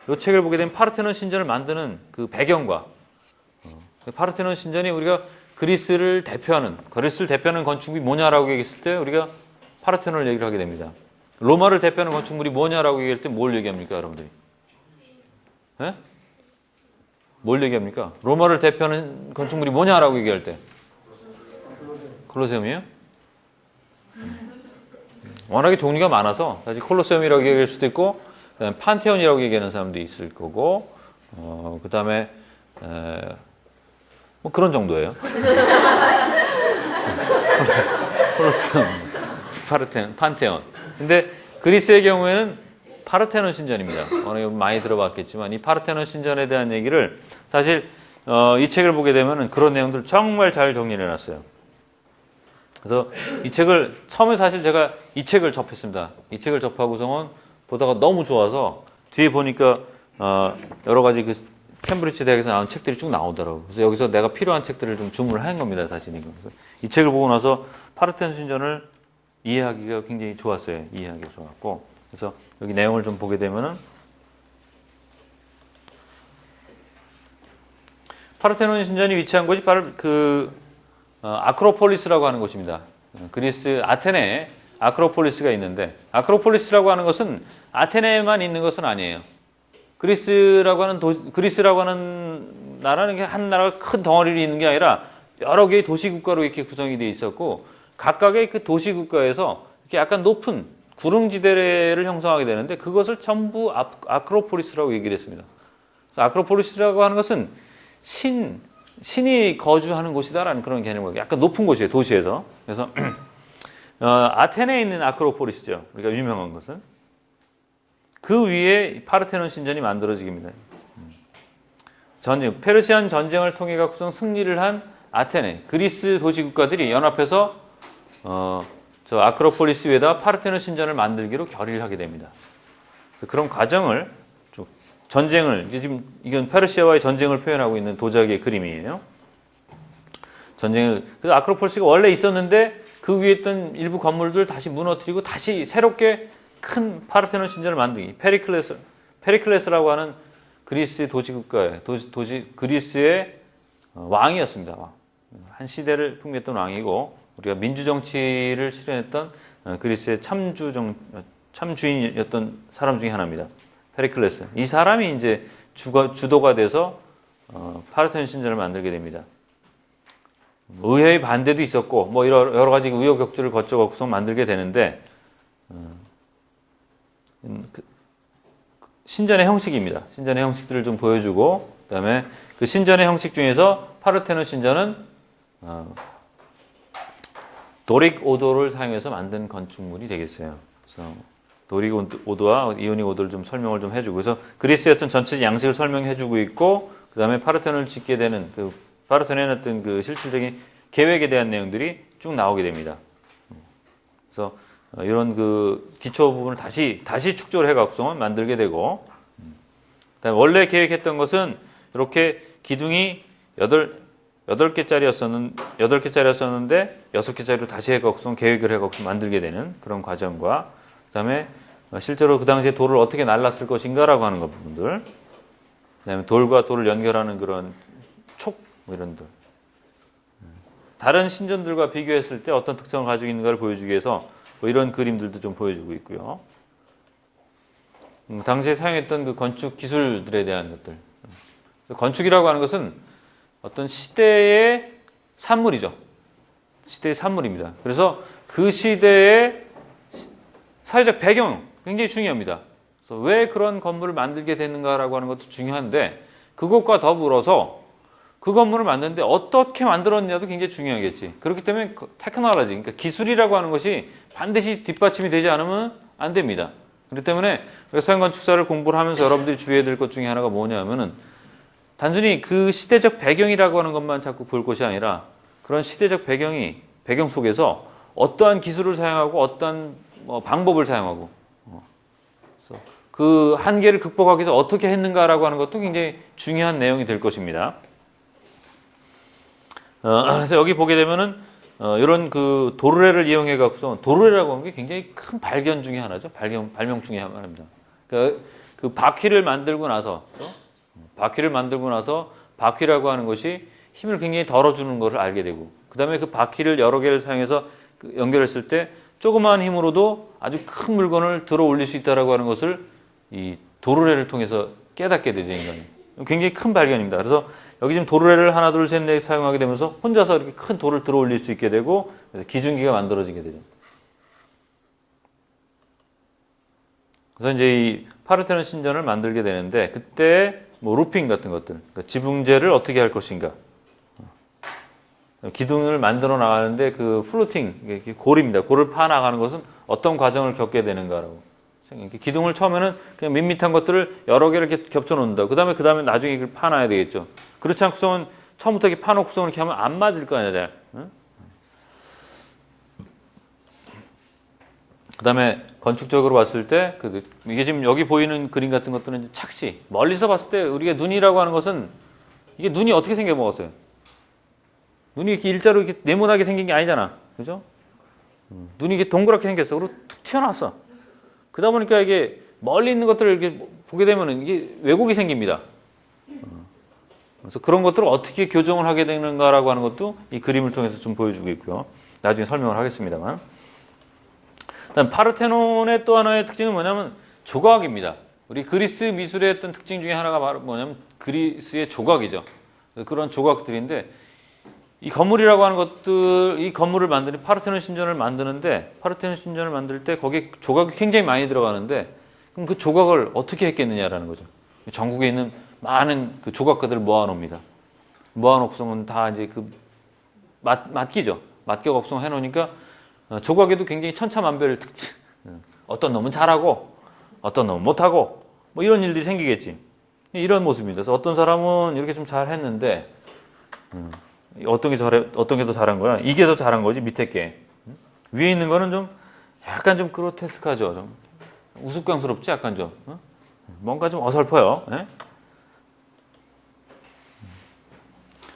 요 책을 보게 되면 파르테논 신전을 만드는 그 배경과 파르테논 신전이 우리가 그리스를 대표하는 건축물이 뭐냐라고 얘기했을 때 우리가 파르테논을 얘기를 하게 됩니다. 로마를 대표하는 건축물이 뭐냐라고 얘기할 때 뭘 얘기합니까, 여러분들이? 네? 뭘 얘기합니까? 로마를 대표하는 건축물이 뭐냐라고 얘기할 때? 콜로세움이에요? 워낙에 종류가 많아서 사실 콜로세움이라고 얘기할 수도 있고 그다음에 판테온이라고 얘기하는 사람도 있을 거고 그다음에 뭐 그런 정도예요. 콜로세움, 판테온. 근데 그리스의 경우에는 파르테논 신전입니다. 워낙에 많이 들어봤겠지만 이 파르테논 신전에 대한 얘기를 사실 이 책을 보게 되면 그런 내용들을 정말 잘 정리를 해놨어요. 그래서 이 책을 처음에 사실 제가 이 책을 접했습니다. 이 책을 접하고서는 보다가 너무 좋아서 뒤에 보니까 여러 가지 그 캠브리지 대학에서 나온 책들이 쭉 나오더라고요. 그래서 여기서 내가 필요한 책들을 좀 주문을 한 겁니다, 사실 이거. 그래서 이 책을 보고 나서 파르테논 신전을 이해하기가 굉장히 좋았어요. 이해하기가 좋았고. 그래서 여기 내용을 좀 보게 되면은 파르테논 신전이 위치한 곳이 바로 아크로폴리스라고 하는 곳입니다. 그리스 아테네에 아크로폴리스가 있는데 아크로폴리스라고 하는 것은 아테네에만 있는 것은 아니에요. 그리스라고 하는 나라는 한 나라가 큰 덩어리로 있는 게 아니라 여러 개의 도시국가로 이렇게 구성이 되어 있었고 각각의 그 도시국가에서 이렇게 약간 높은 구릉지대를 형성하게 되는데 그것을 전부 아크로폴리스라고 얘기를 했습니다. 그래서 아크로폴리스라고 하는 것은 신이 거주하는 곳이다라는 그런 개념이에요. 약간 높은 곳이에요, 도시에서. 그래서 아테네에 있는 아크로폴리스죠. 우리가 유명한 것은. 그 위에 파르테논 신전이 만들어지게 됩니다. 페르시안 전쟁을 통해 갖고서 승리를 한 아테네, 그리스 도시국가들이 연합해서 저 아크로폴리스 위에다 파르테논 신전을 만들기로 결의를 하게 됩니다. 그래서 그런 과정을 쭉 지금 이건 페르시아와의 전쟁을 표현하고 있는 도자기의 그림이에요. 그래서 아크로폴리스가 원래 있었는데 그 위에 있던 일부 건물들 다시 무너뜨리고 다시 새롭게 큰 파르테논 신전을 만들기. 페리클레스라고 하는 그리스 도시국가의 그리스의 왕이었습니다. 한 시대를 풍미했던 왕이고 우리가 민주 정치를 실현했던 그리스의 참주인이었던 사람 중에 하나입니다. 페리클레스. 이 사람이 이제 주도가 돼서 파르테논 신전을 만들게 됩니다. 의회의 반대도 있었고 뭐 여러 가지 우여곡절을 거쳐서 만들게 되는데 신전의 형식입니다. 신전의 형식들을 좀 보여주고 그다음에 그 신전의 형식 중에서 파르테논 신전은 도릭 오도를 사용해서 만든 건축물이 되겠어요. 그래서 도릭 오도와 이오닉 오도를 좀 설명을 좀 해주고 그래서 그리스의 어떤 전체 양식을 설명해주고 있고 그다음에 파르테논을 짓게 되는 그 파르테논의 어떤 그 실질적인 계획에 대한 내용들이 쭉 나오게 됩니다. 그래서 이런 그 기초 부분을 다시 축조를 해갖고서 만들게 되고 그다음에 원래 계획했던 것은 이렇게 기둥이 8개짜리였었는데 6개짜리로 다시 해갖고서 계획을 해갖고 만들게 되는 그런 과정과 그다음에 실제로 그 당시에 돌을 어떻게 날랐을 것인가라고 하는 것 부분들 그다음에 돌과 돌을 연결하는 그런 뭐 이런 돌 다른 신전들과 비교했을 때 어떤 특성을 가지고 있는가를 보여주기 위해서 뭐 이런 그림들도 좀 보여주고 있고요. 당시에 사용했던 그 건축 기술들에 대한 것들. 건축이라고 하는 것은 어떤 시대의 산물이죠. 시대의 산물입니다. 그래서 그 시대의 사회적 배경 굉장히 중요합니다. 그래서 왜 그런 건물을 만들게 됐는가라고 하는 것도 중요한데 그것과 더불어서 그 건물을 만드는데 어떻게 만들었냐도 굉장히 중요하겠지. 그렇기 때문에 테크놀로지, 그러니까 기술이라고 하는 것이 반드시 뒷받침이 되지 않으면 안 됩니다. 그렇기 때문에 서양 건축사를 공부를 하면서 여러분들이 주의해야 될 것 중에 하나가 뭐냐면은 단순히 그 시대적 배경이라고 하는 것만 자꾸 볼 것이 아니라 그런 시대적 배경 속에서 어떠한 기술을 사용하고 어떠한 방법을 사용하고 그래서 그 한계를 극복하기 위해서 어떻게 했는가라고 하는 것도 굉장히 중요한 내용이 될 것입니다. 그래서 여기 보게 되면은 이런 그 도르래를 이용해 갖고서 도르래라고 하는 게 굉장히 큰 발견 중에 하나죠. 발명 중에 하나입니다. 그 바퀴를 만들고 나서 그렇죠? 바퀴를 만들고 나서 바퀴라고 하는 것이 힘을 굉장히 덜어주는 것을 알게 되고 그 다음에 그 바퀴를 여러 개를 사용해서 연결했을 때 조그마한 힘으로도 아주 큰 물건을 들어 올릴 수 있다라고 하는 것을 이 도르래를 통해서 깨닫게 되죠, 인간이. 굉장히 큰 발견입니다. 그래서 여기 지금 도르래를 하나, 둘, 셋, 넷 사용하게 되면서 혼자서 이렇게 큰 돌을 들어 올릴 수 있게 되고 그래서 기중기가 만들어지게 되죠. 그래서 이제 이 파르테논 신전을 만들게 되는데 그때 뭐 루핑 같은 것들, 그러니까 지붕재를 어떻게 할 것인가, 기둥을 만들어 나가는데 그 플루팅, 골입니다. 골을 파 나가는 것은 어떤 과정을 겪게 되는가라고. 기둥을 처음에는 그냥 밋밋한 것들을 여러 개를 이렇게 겹쳐 놓는다. 그 다음에 나중에 이걸 파놔야 되겠죠. 그렇지 않고서는 처음부터 이렇게 파놓고서 이렇게 하면 안 맞을 거 아니야, 잘. 응? 그 다음에 건축적으로 봤을 때, 이게 지금 여기 보이는 그림 같은 것들은 이제 착시. 멀리서 봤을 때 우리가 눈이라고 하는 것은 이게 눈이 어떻게 생겨 먹었어요? 눈이 이렇게 일자로 이렇게 네모나게 생긴 게 아니잖아. 그죠? 눈이 이게 동그랗게 생겼어. 그리고 툭 튀어나왔어. 그러다 보니까 이게 멀리 있는 것들을 이렇게 보게 되면은 이게 왜곡이 생깁니다. 그래서 그런 것들을 어떻게 교정을 하게 되는가라고 하는 것도 이 그림을 통해서 좀 보여주고 있고요. 나중에 설명을 하겠습니다만. 일단 파르테논의 또 하나의 특징은 뭐냐면 조각입니다. 우리 그리스 미술의 어떤 특징 중에 하나가 바로 뭐냐면 그리스의 조각이죠. 그런 조각들인데 이 건물이라고 하는 것들, 이 건물을 만드는 파르테논 신전을 만드는데 파르테논 신전을 만들 때 거기에 조각이 굉장히 많이 들어가는데 그럼 그 조각을 어떻게 했겠느냐라는 거죠. 전국에 있는 많은 그 조각가들을 모아놓습니다. 모아놓고서는 다 이제 그 맡기죠. 맡겨 곡성해 놓으니까 조각에도 굉장히 천차만별 특징. 어떤 놈은 잘하고 어떤 놈은 못하고 뭐 이런 일들이 생기겠지. 이런 모습입니다. 그래서 어떤 사람은 이렇게 좀 잘했는데 어떤 게 더 잘한 거야? 이게 더 잘한 거지, 밑에 게. 위에 있는 거는 좀, 약간 좀 그로테스크하죠. 좀 우스꽝스럽지, 약간 좀. 뭔가 좀 어설퍼요. 예?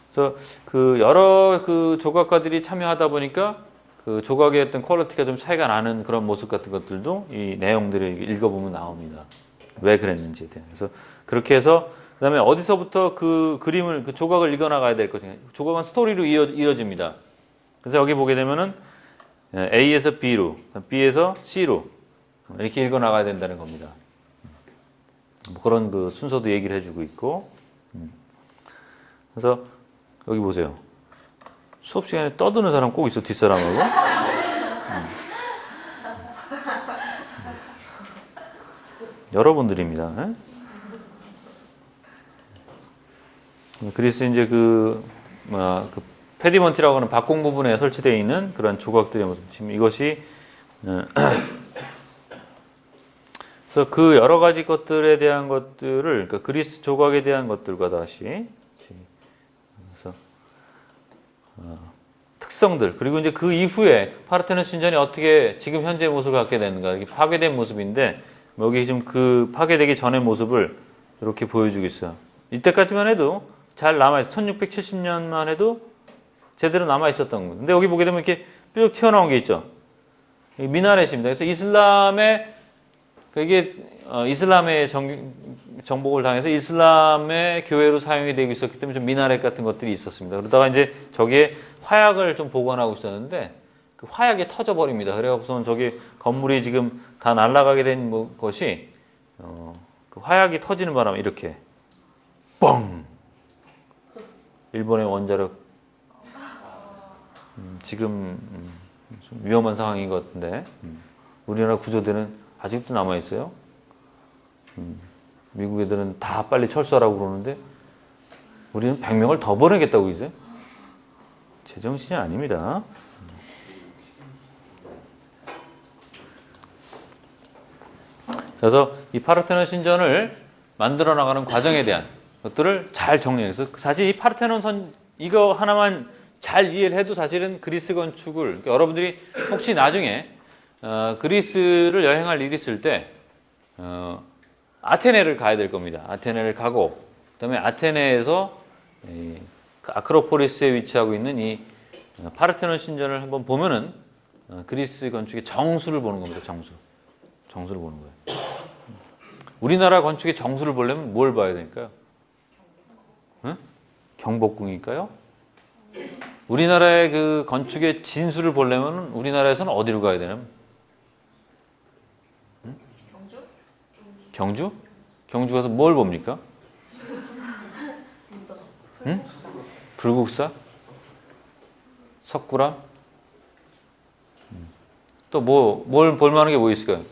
그래서 그 여러 그 조각가들이 참여하다 보니까 그 조각의 어떤 퀄리티가 좀 차이가 나는 그런 모습 같은 것들도 이 내용들을 읽어보면 나옵니다. 왜 그랬는지에 대해. 그래서 그렇게 해서 그 다음에 어디서부터 그 그림을, 그 조각을 읽어나가야 될 것인가. 조각은 스토리로 이어집니다. 그래서 여기 보게 되면은 A에서 B로, B에서 C로 이렇게 읽어나가야 된다는 겁니다. 뭐 그런 그 순서도 얘기를 해주고 있고. 그래서 여기 보세요. 수업 시간에 떠드는 사람 꼭 있어, 뒷사람하고. 여러분들입니다. 그리스 이제 그 페디먼티라고 하는 박공 부분에 설치되어 있는 그런 조각들의 모습. 지금 이것이 그래서 그 여러 가지 것들에 대한 것들을 그러니까 그리스 조각에 대한 것들과 다시 그래서 특성들 그리고 이제 그 이후에 파르테논 신전이 어떻게 지금 현재 모습을 갖게 되는가 이렇게 파괴된 모습인데 여기 지금 그 파괴되기 전의 모습을 이렇게 보여주고 있어요. 이때까지만 해도 잘 남아있어요. 1670년만 해도 제대로 남아있었던 겁니다. 근데 여기 보게 되면 이렇게 뾰족 튀어나온 게 있죠. 미나렛입니다. 그래서 이슬람의 정복을 당해서 이슬람의 교회로 사용이 되고 있었기 때문에 좀 미나렛 같은 것들이 있었습니다. 그러다가 이제 저기에 화약을 좀 보관하고 있었는데 그 화약이 터져버립니다. 그래갖고서는 저기 건물이 지금 다 날아가게 된 것이 그 화약이 터지는 바람에 이렇게 뻥! 일본의 원자력 지금 좀 위험한 상황인 것 같은데 우리나라 구조대는 아직도 남아있어요. 미국 애들은 다 빨리 철수하라고 그러는데 우리는 100명을 더 보내겠다고 있어요. 제정신이 아닙니다. 그래서 이 파르테논 신전을 만들어 나가는 과정에 대한 것들을 잘 정리해서 사실 이 파르테논 이거 하나만 잘 이해를 해도 사실은 그리스 건축을 그러니까 여러분들이 혹시 나중에 그리스를 여행할 일이 있을 때 아테네를 가야 될 겁니다. 아테네를 가고 그다음에 아테네에서 아크로폴리스에 위치하고 있는 이 파르테논 신전을 한번 보면은 그리스 건축의 정수를 보는 겁니다. 정수를 보는 거예요. 우리나라 건축의 정수를 보려면 뭘 봐야 될까요? 응? 경복궁일까요? 우리나라의 그 건축의 진수를 보려면 우리나라에서는 어디로 가야 되나? 응? 경주? 경주 가서 뭘 봅니까? 응? 불국사? 석굴암? 또 뭘 볼만한 게 뭐 있을까요?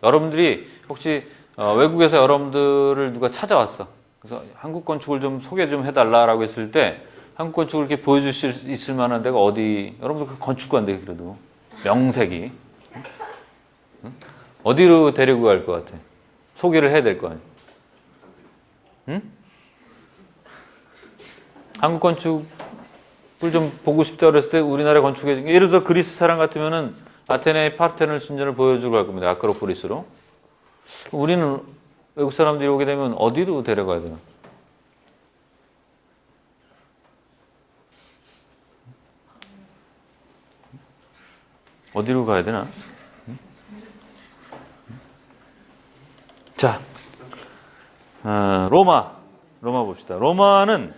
여러분들이 혹시 외국에서 여러분들을 누가 찾아왔어. 그래서 한국 건축을 좀 소개 좀 해달라라고 했을 때 한국 건축을 이렇게 보여주실 수 있을 만한 데가 어디? 여러분들 그 건축가인데 그래도 명색이 응? 어디로 데리고 갈 것 같아? 소개를 해야 될 거 아니야? 응? 한국 건축을 좀 보고 싶다 그랬을 때 우리나라 건축에 예를 들어 그리스 사람 같으면은 아테네 파르테논 신전을 보여주고 갈 겁니다. 아크로폴리스로. 우리는 외국 사람들이 오게 되면 어디로 데려가야 되나? 어디로 가야 되나? 자, 로마 봅시다. 로마는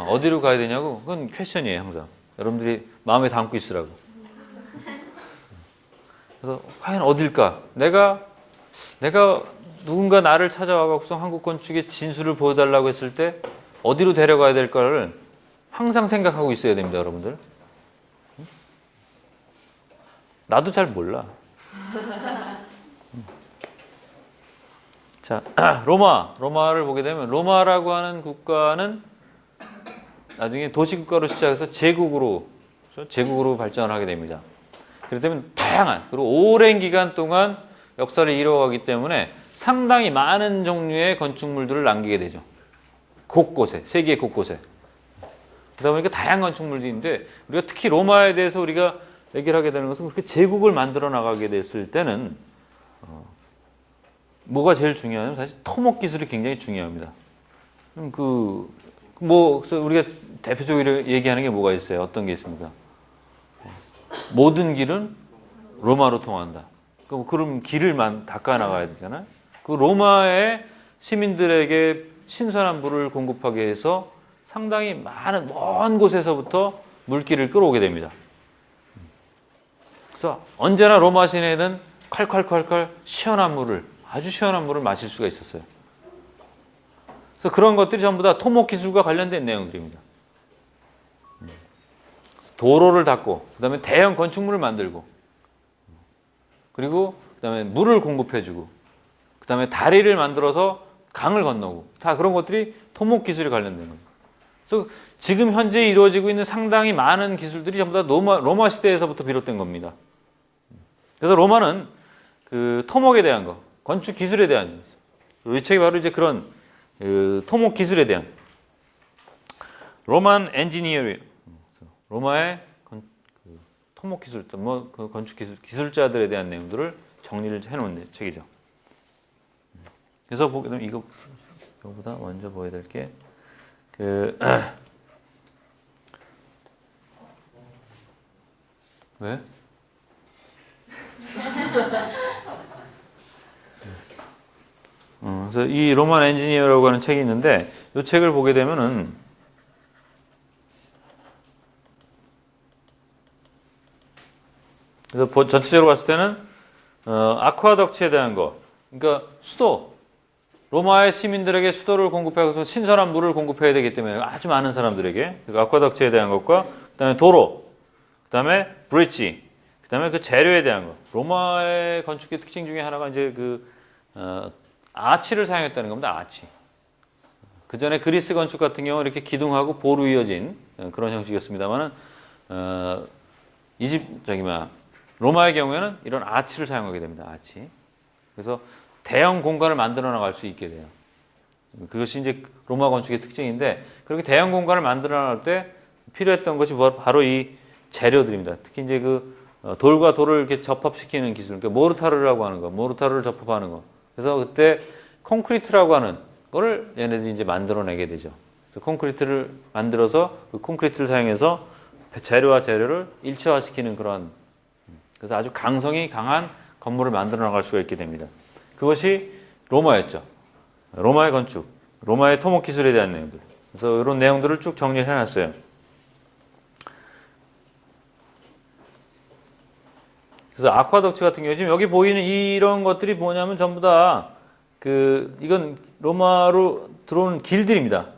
어디로 가야 되냐고? 그건 퀘션이에요, 항상. 여러분들이 마음에 담고 있으라고. 그래서 과연 어딜까? 내가 누군가 나를 찾아와서 한국 건축의 진수를 보여달라고 했을 때 어디로 데려가야 될까를 항상 생각하고 있어야 됩니다, 여러분들. 나도 잘 몰라. 자, 로마를 보게 되면 로마라고 하는 국가는 나중에 도시국가로 시작해서 제국으로 발전을 하게 됩니다. 그렇기 때문에 다양한 그리고 오랜 기간 동안 역사를 이뤄가기 때문에 상당히 많은 종류의 건축물들을 남기게 되죠. 곳곳에, 세계 곳곳에. 그러다 보니까 다양한 건축물들이 있는데 우리가 특히 로마에 대해서 우리가 얘기를 하게 되는 것은 그렇게 제국을 만들어 나가게 됐을 때는 뭐가 제일 중요하냐면 사실 토목 기술이 굉장히 중요합니다. 우리가 대표적으로 얘기하는 게 뭐가 있어요? 어떤 게 있습니까? 모든 길은 로마로 통한다. 그럼 길을 닦아 나가야 되잖아요. 그 로마의 시민들에게 신선한 물을 공급하기 위해서 상당히 많은 먼 곳에서부터 물길을 끌어오게 됩니다. 그래서 언제나 로마 시내는 콸콸콸콸 아주 시원한 물을 마실 수가 있었어요. 그래서 그런 것들이 전부 다 토목 기술과 관련된 내용들입니다. 도로를 닦고, 그 다음에 대형 건축물을 만들고, 그리고 그 다음에 물을 공급해주고, 그 다음에 다리를 만들어서 강을 건너고, 다 그런 것들이 토목 기술에 관련된 겁니다. 그래서 지금 현재 이루어지고 있는 상당히 많은 기술들이 전부 다 로마 시대에서부터 비롯된 겁니다. 그래서 로마는 그 토목에 대한 거, 건축 기술에 대한 이 책이 바로 이제 그런 토목 기술에 대한 로만 엔지니어링, 로마의 토목 기술, 그 건축 기술자들에 대한 내용들을 정리를 해놓은 책이죠. 그래서 보게 되면 이거보다 먼저 보여야 될 게 왜? 그래서 이 로만 엔지니어라고 하는 책이 있는데 이 책을 보게 되면은 그래서 전체적으로 봤을 때는 아쿠아덕트에 대한 거, 그러니까 수도, 로마의 시민들에게 수도를 공급해서 신선한 물을 공급해야 되기 때문에 아주 많은 사람들에게 아쿠아덕트에 대한 것과 그다음에 도로, 그다음에 브릿지, 그다음에 그 재료에 대한 것. 로마의 건축의 특징 중에 하나가 이제 아치를 사용했다는 겁니다. 아치. 그 전에 그리스 건축 같은 경우는 이렇게 기둥하고 보로 이어진 그런 형식이었습니다만은 로마의 경우에는 이런 아치를 사용하게 됩니다. 아치. 그래서 대형 공간을 만들어 나갈 수 있게 돼요. 그것이 이제 로마 건축의 특징인데 그렇게 대형 공간을 만들어 나갈 때 필요했던 것이 바로 이 재료들입니다. 특히 이제 돌과 돌을 이렇게 접합시키는 기술, 그러니까 모르타르라고 하는 거, 모르타르를 접합하는 거. 그래서 그때 콘크리트라고 하는 거를 얘네들이 이제 만들어내게 되죠. 그래서 콘크리트를 만들어서 그 콘크리트를 사용해서 재료와 재료를 일체화시키는 그런, 그래서 아주 강성이 강한 건물을 만들어 나갈 수가 있게 됩니다. 그것이 로마였죠. 로마의 건축, 로마의 토목 기술에 대한 내용들. 그래서 이런 내용들을 쭉 정리를 해놨어요. 그래서 아쿠아덕트 같은 경우 지금 여기 보이는 이런 것들이 뭐냐면 전부 다 이건 로마로 들어오는 길들입니다.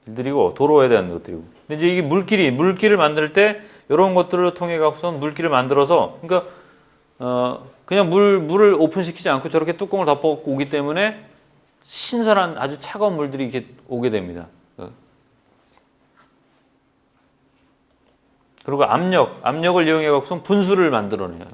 길들이고 도로에 대한 것들이고. 근데 이제 이게 물길을 만들 때 이런 것들을 통해 갖고서 물길을 만들어서, 그러니까 그냥 물을 오픈시키지 않고 저렇게 뚜껑을 덮어 오기 때문에 신선한 아주 차가운 물들이 이렇게 오게 됩니다. 그리고 압력을 이용해 갖고서 분수를 만들어내요.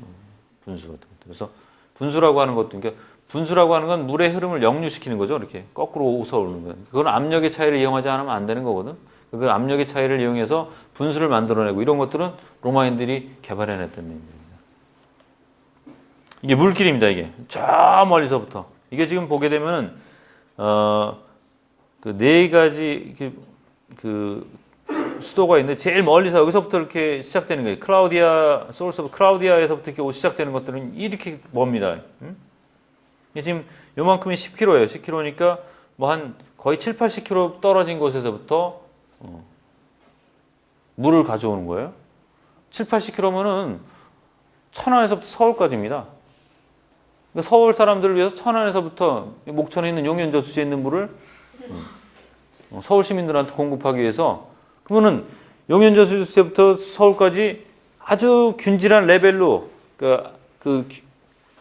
분수 같은 것들. 그래서 분수라고 하는 것도, 그러니까 분수라고 하는 건 물의 흐름을 역류시키는 거죠. 이렇게 거꾸로 솟아오르는 거예요. 그건 압력의 차이를 이용하지 않으면 안 되는 거거든. 그 압력의 차이를 이용해서 분수를 만들어내고 이런 것들은 로마인들이 개발해냈던 얘기입니다. 이게 물길입니다. 이게 저 멀리서부터. 이게 지금 보게 되면은 그 네 가지 수도가 있는데 제일 멀리서 여기서부터 이렇게 시작되는 거예요. 클라우디아, 소스 오브 클라우디아에서부터 이렇게 시작되는 것들은 이렇게 멉니다. 지금 요만큼이 10km예요. 10km니까 뭐 한 거의 7, 80km 떨어진 곳에서부터 물을 가져오는 거예요. 7, 80km면은 천안에서부터 서울까지입니다. 그러니까 서울 사람들을 위해서 천안에서부터 목천에 있는 용현저수지에 있는 물을 서울 시민들한테 공급하기 위해서, 그러면은 용현저수지부터 서울까지 아주 균질한 레벨로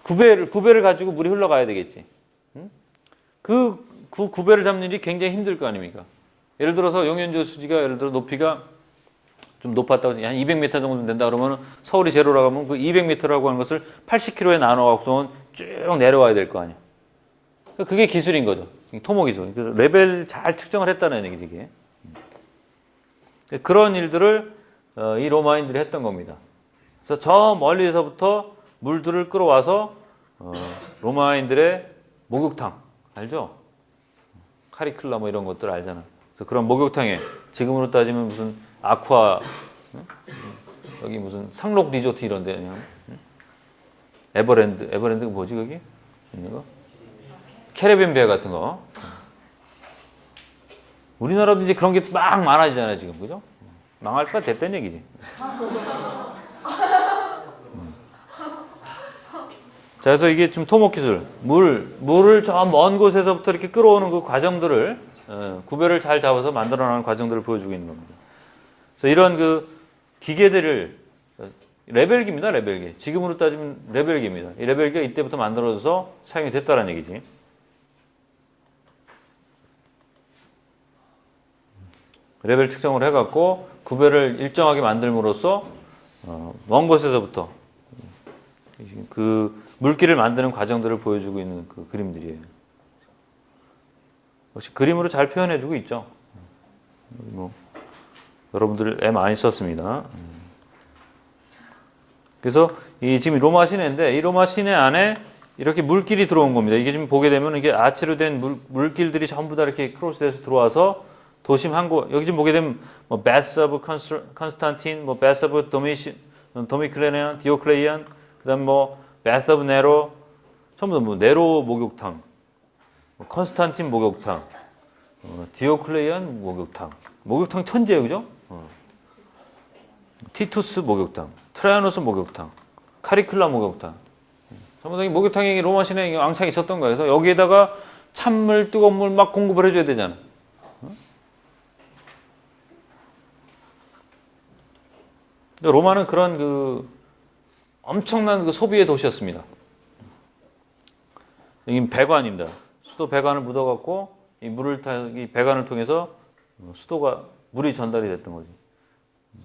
구배를 가지고 물이 흘러가야 되겠지. 그 구배를 잡는 일이 굉장히 힘들 거 아닙니까? 예를 들어서 용현저수지가 예를 들어 높이가 좀 높았다고 한 200m 정도 된다 그러면 서울이 제로라고 하면 그 200m라고 하는 것을 80km에 나눠갖고서 쭉 내려와야 될 거 아니야. 그게 기술인 거죠. 토목 기술. 그래서 레벨 잘 측정을 했다는 얘기지, 이게. 그런 일들을 이 로마인들이 했던 겁니다. 그래서 저 멀리서부터 물들을 끌어와서 로마인들의 목욕탕 알죠? 카리클라 뭐 이런 것들 알잖아. 그래서 그런 목욕탕에 지금으로 따지면 무슨 아쿠아 여기 무슨 상록 리조트 이런 데 그냥 에버랜드가 뭐지 거기? 있는 거? 캐리비안 베어 같은 거. 우리나라도 이제 그런 게 막 많아지잖아요 지금, 그죠? 망할 뻔 됐다는 얘기지. 자, 그래서 이게 좀 토목기술, 물을 저 먼 곳에서부터 이렇게 끌어오는 그 과정들을, 구별을 잘 잡아서 만들어내는 과정들을 보여주고 있는 겁니다. 그래서 이런 그 기계들을, 레벨기입니다, 레벨기. 지금으로 따지면 레벨기입니다. 이 레벨기가 이때부터 만들어져서 사용이 됐다는 얘기지. 레벨 측정을 해갖고 구별을 일정하게 만들므로써, 먼 곳에서부터 그 물길을 만드는 과정들을 보여주고 있는 그 그림들이에요. 역시 그림으로 잘 표현해주고 있죠. 뭐 여러분들 애 많이 썼습니다. 그래서 지금 로마 시내인데 이 로마 시내 안에 이렇게 물길이 들어온 겁니다. 이게 지금 보게 되면 이게 아치로 된 물길들이 전부 다 이렇게 크로스돼서 들어와서 도심 한 곳, 여기 지금 보게 되면 뭐 베스 오브 컨스탄틴, 뭐 베스 오브 도미클레니안, 디오클레이안, 그다음 뭐 베스 오브 네로, 전부 다 뭐 네로 목욕탕, 컨스탄틴 목욕탕, 디오클레이안 목욕탕 천재예요, 그죠? 티투스 목욕탕, 트라이아누스 목욕탕, 카리클라 목욕탕. 전부 다 이 목욕탕이 로마 시내에 왕창 있었던 거예요. 그래서 여기에다가 찬물, 뜨거운 물 막 공급을 해줘야 되잖아. 로마는 그런 그 엄청난 그 소비의 도시였습니다. 여기 배관입니다. 수도 배관을 묻어갖고 이 배관을 통해서 수도가 물이 전달이 됐던 거지.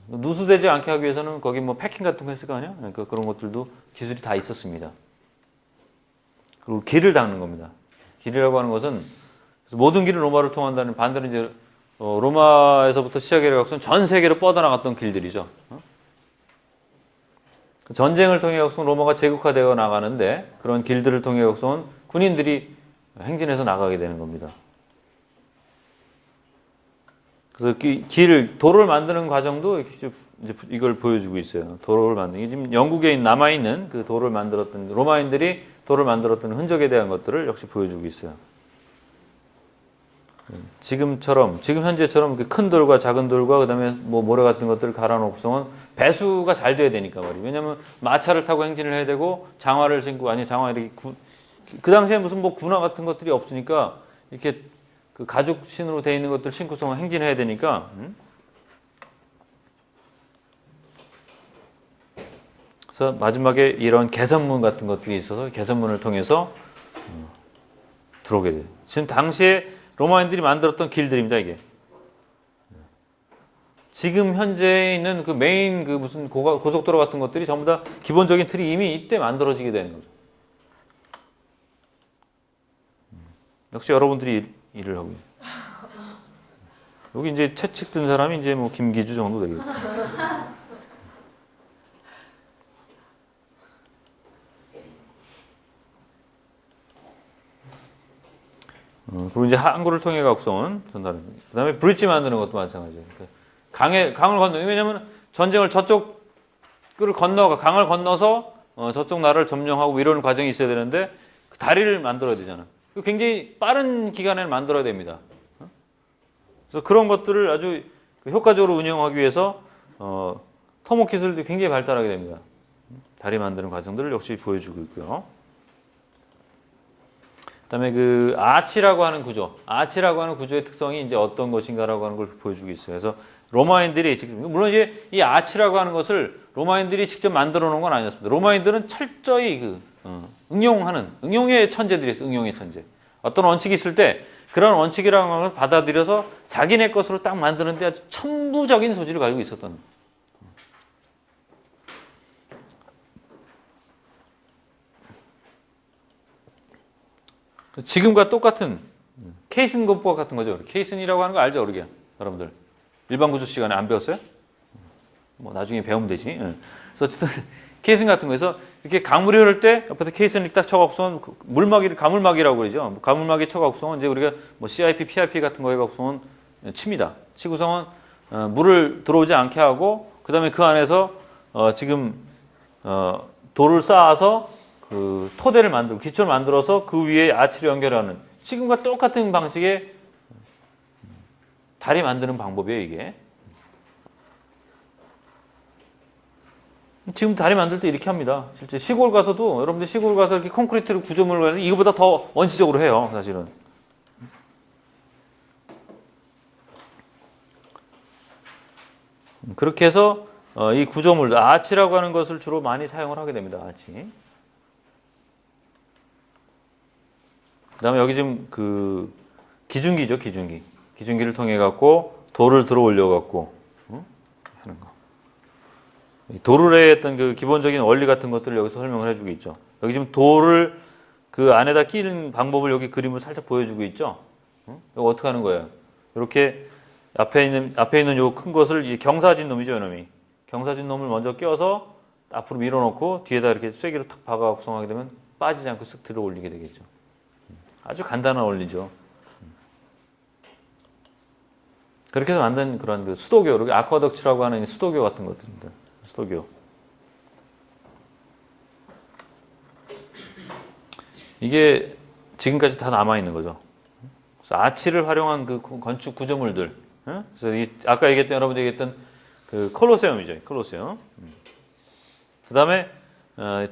누수되지 않게 하기 위해서는 거기 뭐 패킹 같은 거 했을 거 아니야? 그러니까 그런 것들도 기술이 다 있었습니다. 그리고 길을 닦는 겁니다. 길이라고 하는 것은 모든 길은 로마를 통한다는, 반대로 이제 로마에서부터 시작해서 전 세계로 뻗어나갔던 길들이죠. 전쟁을 통해 갖고서 로마가 제국화되어 나가는데 그런 길들을 통해 갖고서 군인들이 행진해서 나가게 되는 겁니다. 그래서 도로를 만드는 과정도 이제 이걸 보여주고 있어요. 도로를 만드는, 지금 영국에 남아있는 그 도로를 만들었던, 로마인들이 도로를 만들었던 흔적에 대한 것들을 역시 보여주고 있어요. 지금 현재처럼 큰 돌과 작은 돌과 그 다음에 뭐 모래 같은 것들을 갈아놓고서는 배수가 잘 돼야 되니까 말이에요. 왜냐면 마차를 타고 행진을 해야 되고 장화를 신고, 아니 장화 이렇게 그 당시에 무슨 뭐 군화 같은 것들이 없으니까 이렇게 그 가죽 신으로 되어 있는 것들 신고서 행진해야 되니까. 그래서 마지막에 이런 개선문 같은 것들이 있어서 개선문을 통해서 들어오게 돼요. 지금 당시에 로마인들이 만들었던 길들입니다, 이게. 지금 현재 있는 그 메인 그 무슨 고속도로 같은 것들이 전부 다 기본적인 틀이 이미 이때 만들어지게 되는 거죠. 역시 여러분들이 일을 하고 있어요. 여기 이제 채찍 든 사람이 이제 뭐 김기주 정도 되겠죠. 그리고 이제 항구를 통해 갖고선 전달을. 그 다음에 브릿지 만드는 것도 마찬가지예요. 강을 건너, 왜냐면 전쟁을 저쪽을 강을 건너서 저쪽 나라를 점령하고 이러는 과정이 있어야 되는데 그 다리를 만들어야 되잖아. 굉장히 빠른 기간에 만들어야 됩니다. 그래서 그런 것들을 아주 효과적으로 운영하기 위해서 토목 기술도 굉장히 발달하게 됩니다. 다리 만드는 과정들을 역시 보여주고 있고요. 그다음에 그 아치라고 하는 구조의 특성이 이제 어떤 것인가라고 하는 걸 보여주고 있어요. 그래서 로마인들이 직접, 물론 이제 이 아치라고 하는 것을 로마인들이 직접 만들어 놓은 건 아니었습니다. 로마인들은 철저히 응용의 천재들이 있어요. 응용의 천재. 어떤 원칙이 있을 때 그런 원칙이라는 걸 받아들여서 자기네 것으로 딱 만드는데 아주 천부적인 소질을 가지고 있었던 거예요. 지금과 똑같은 케이슨 공법 같은 거죠. 케이슨이라고 하는 거 알죠, 우리가 여러분들 일반 구조 시간에 안 배웠어요? 뭐 나중에 배우면 되지. 그래서 어쨌든 케이슨 같은 거에서 이렇게 강물이 흐를 때 옆에서 케이슨을 딱 쳐갖고선 물막이를 가물막이라고 그러죠. 가물막이 쳐갖고선 이제 우리가 뭐 CIP, PIP 같은 거 해갖고선 칩니다. 치고서는 물을 들어오지 않게 하고 그 다음에 그 안에서 돌을 쌓아서 그 토대를 만들고 기초를 만들어서 그 위에 아치를 연결하는 지금과 똑같은 방식의 다리 만드는 방법이에요, 이게. 지금 다리 만들 때 이렇게 합니다. 실제 시골 가서도 여러분들 시골 가서 이렇게 콘크리트를 구조물을 가서 이거보다 더 원시적으로 해요, 사실은. 그렇게 해서 이 구조물들 아치라고 하는 것을 주로 많이 사용을 하게 됩니다. 아치. 그다음에 여기 지금 그 기중기죠, 기중기. 기중기를 통해 갖고 돌을 들어 올려 갖고 하는 거. 돌을 했던 그 기본적인 원리 같은 것들을 여기서 설명을 해주고 있죠. 여기 지금 돌을 그 안에다 끼는 방법을 여기 그림을 살짝 보여주고 있죠. 이거 어떻게 하는 거예요? 이렇게 앞에 있는 요 큰 것을 경사진 놈이죠, 이놈이. 경사진 놈을 먼저 껴서 앞으로 밀어놓고 뒤에다 이렇게 쐐기로 탁 박아 구성하게 되면 빠지지 않고 쓱 들어 올리게 되겠죠. 아주 간단한 원리죠. 그렇게 해서 만든 그런 그 수도교, 이렇게 아쿠아덕츠라고 하는 수도교 같은 것들입니다. 수도교. 이게 지금까지 다 남아있는 거죠. 그래서 아치를 활용한 그 건축 구조물들. 그래서 아까 여러분들 얘기했던 그 콜로세움이죠. 콜로세움. 그 다음에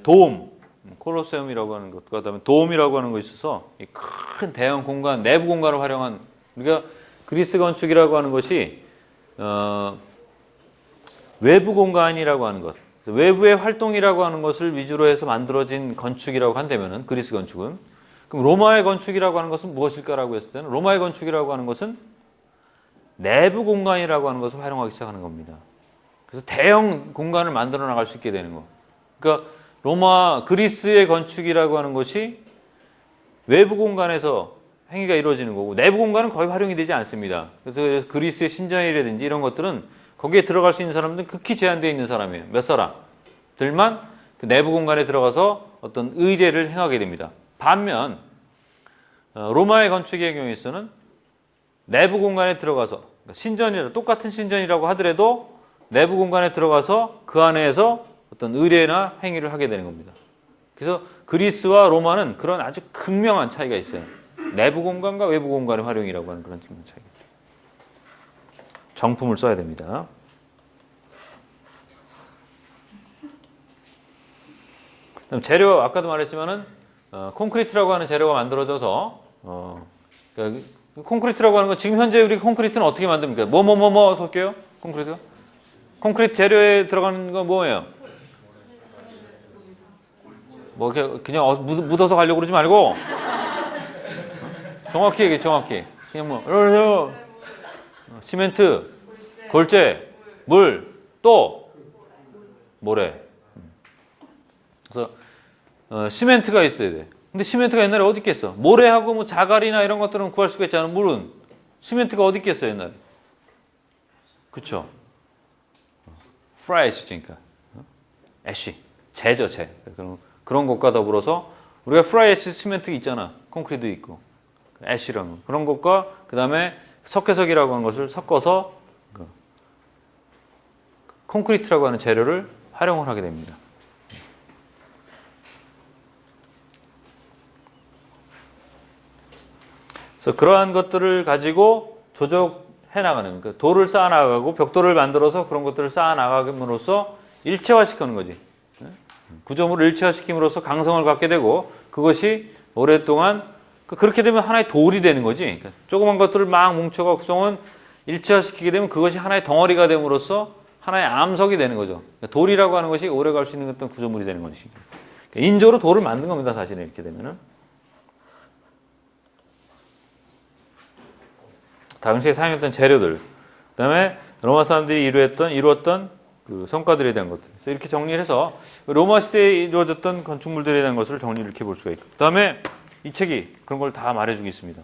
도움. 콜로세움이라고 하는 것, 그 다음에 도움이라고 하는 것이 있어서 이 큰 대형 공간, 내부 공간을 활용한, 우리가 그리스 건축이라고 하는 것이 외부 공간이라고 하는 것, 외부의 활동이라고 하는 것을 위주로 해서 만들어진 건축이라고 한다면은 그리스 건축은, 그럼 로마의 건축이라고 하는 것은 무엇일까라고 했을 때는 로마의 건축이라고 하는 것은 내부 공간이라고 하는 것을 활용하기 시작하는 겁니다. 그래서 대형 공간을 만들어 나갈 수 있게 되는 거. 그러니까 그리스의 건축이라고 하는 것이 외부 공간에서 행위가 이루어지는 거고 내부 공간은 거의 활용이 되지 않습니다. 그래서 그리스의 신전이라든지 이런 것들은 거기에 들어갈 수 있는 사람들은 극히 제한되어 있는 사람이에요. 몇 사람들만 그 내부 공간에 들어가서 어떤 의례를 행하게 됩니다. 반면 로마의 건축의 경우에서는 내부 공간에 들어가서 신전이라 똑같은 신전이라고 하더라도 내부 공간에 들어가서 그 안에서 어떤 의례나 행위를 하게 되는 겁니다. 그래서 그리스와 로마는 그런 아주 극명한 차이가 있어요. 내부 공간과 외부 공간의 활용이라고 하는 그런 차이가 있어요. 정품을 써야 됩니다. 그럼 재료 아까도 말했지만은 콘크리트라고 하는 재료가 만들어져서 그러니까 콘크리트라고 하는 건 지금 현재 우리 콘크리트는 어떻게 만듭니까? 뭐 쏠게요? 콘크리트? 콘크리트 재료에 들어가는 건 뭐예요? 뭐 그냥 묻어서 가려고 그러지 말고 정확히 얘기해. 정확히 그냥 뭐 시멘트, 골재, 물, 또 모래. 그래서 시멘트가 있어야 돼. 근데 시멘트가 옛날에 어디 있겠어? 모래하고 뭐 자갈이나 이런 것들은 구할 수가 있잖아. 물은 시멘트가 어디 있겠어 옛날에? 그렇죠? 프라이시니까 애쉬, 재죠, 재. 그런 것과 더불어서 우리가 프라이애쉬 시멘트 있잖아. 콘크리트 있고 애쉬라는 거. 그런 것과 그 다음에 석회석이라고 하는 것을 섞어서 콘크리트라고 하는 재료를 활용을 하게 됩니다. 그래서 그러한 것들을 가지고 조적해 나가는, 그 돌을 쌓아 나가고 벽돌을 만들어서 그런 것들을 쌓아 나가므로써 일체화시키는 거지. 구조물을 일체화시킴으로써 강성을 갖게 되고 그것이 오랫동안 그렇게 되면 하나의 돌이 되는 거지. 그러니까 조그만 것들을 막 뭉쳐가 구성은 일체화시키게 되면 그것이 하나의 덩어리가 됨으로써 하나의 암석이 되는 거죠. 그러니까 돌이라고 하는 것이 오래 갈 수 있는 어떤 구조물이 되는 것이죠. 그러니까 인조로 돌을 만든 겁니다. 사실은 이렇게 되면은. 당시에 사용했던 재료들, 그 다음에 로마 사람들이 이루었던 그 성과들에 대한 것들. 그래서 이렇게 정리를 해서 로마 시대에 이루어졌던 건축물들에 대한 것을 정리를 이렇게 볼 수가 있고. 그 다음에 이 책이 그런 걸 다 말해주고 있습니다.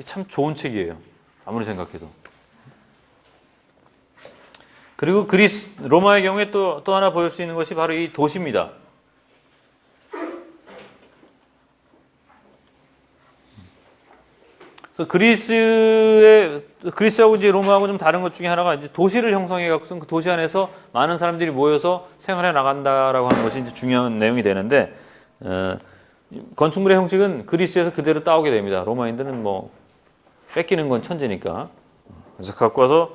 참 좋은 책이에요. 아무리 생각해도. 그리고 로마의 경우에 또 하나 보일 수 있는 것이 바로 이 도시입니다. 그래서 그리스하고 이제 로마하고 좀 다른 것 중에 하나가 이제 도시를 형성해 갖고서 그 도시 안에서 많은 사람들이 모여서 생활해 나간다라고 하는 것이 이제 중요한 내용이 되는데, 건축물의 형식은 그리스에서 그대로 따오게 됩니다. 로마인들은 뭐 뺏기는 건 천재니까. 그래서 갖고 와서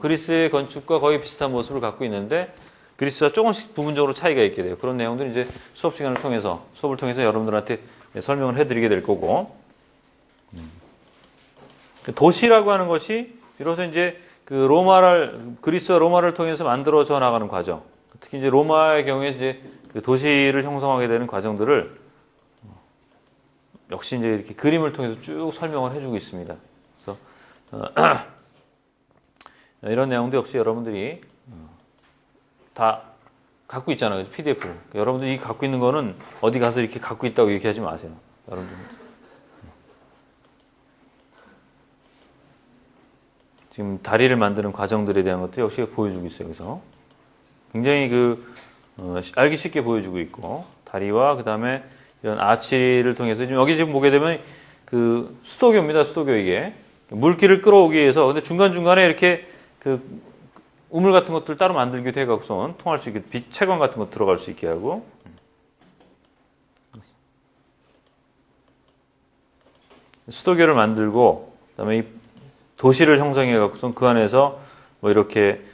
그리스의 건축과 거의 비슷한 모습을 갖고 있는데 그리스와 조금씩 부분적으로 차이가 있게 돼요. 그런 내용들은 이제 수업을 통해서 여러분들한테 설명을 해드리게 될 거고. 도시라고 하는 것이 비로소 이제 그리스와 로마를 통해서 만들어져 나가는 과정. 특히 이제 로마의 경우에 이제 그 도시를 형성하게 되는 과정들을 역시 이제 이렇게 그림을 통해서 쭉 설명을 해주고 있습니다. 그래서 이런 내용도 역시 여러분들이 다 갖고 있잖아요. PDF를. 여러분들이 갖고 있는 거는 어디 가서 이렇게 갖고 있다고 얘기하지 마세요. 여러분들. 지금 다리를 만드는 과정들에 대한 것도 역시 보여주고 있어요. 그래서 굉장히 알기 쉽게 보여주고 있고, 다리와 그 다음에 이런 아치를 통해서 여기 지금 보게 되면 그 수도교입니다. 수도교 이게 물기를 끌어오기 위해서 근데 중간중간에 이렇게 그 우물 같은 것들 따로 만들기도 해갖고선 통할 수 있게 채광 같은 거 들어갈 수 있게 하고, 수도교를 만들고 그다음에 이 도시를 형성해 갖고선 그 안에서 뭐 이렇게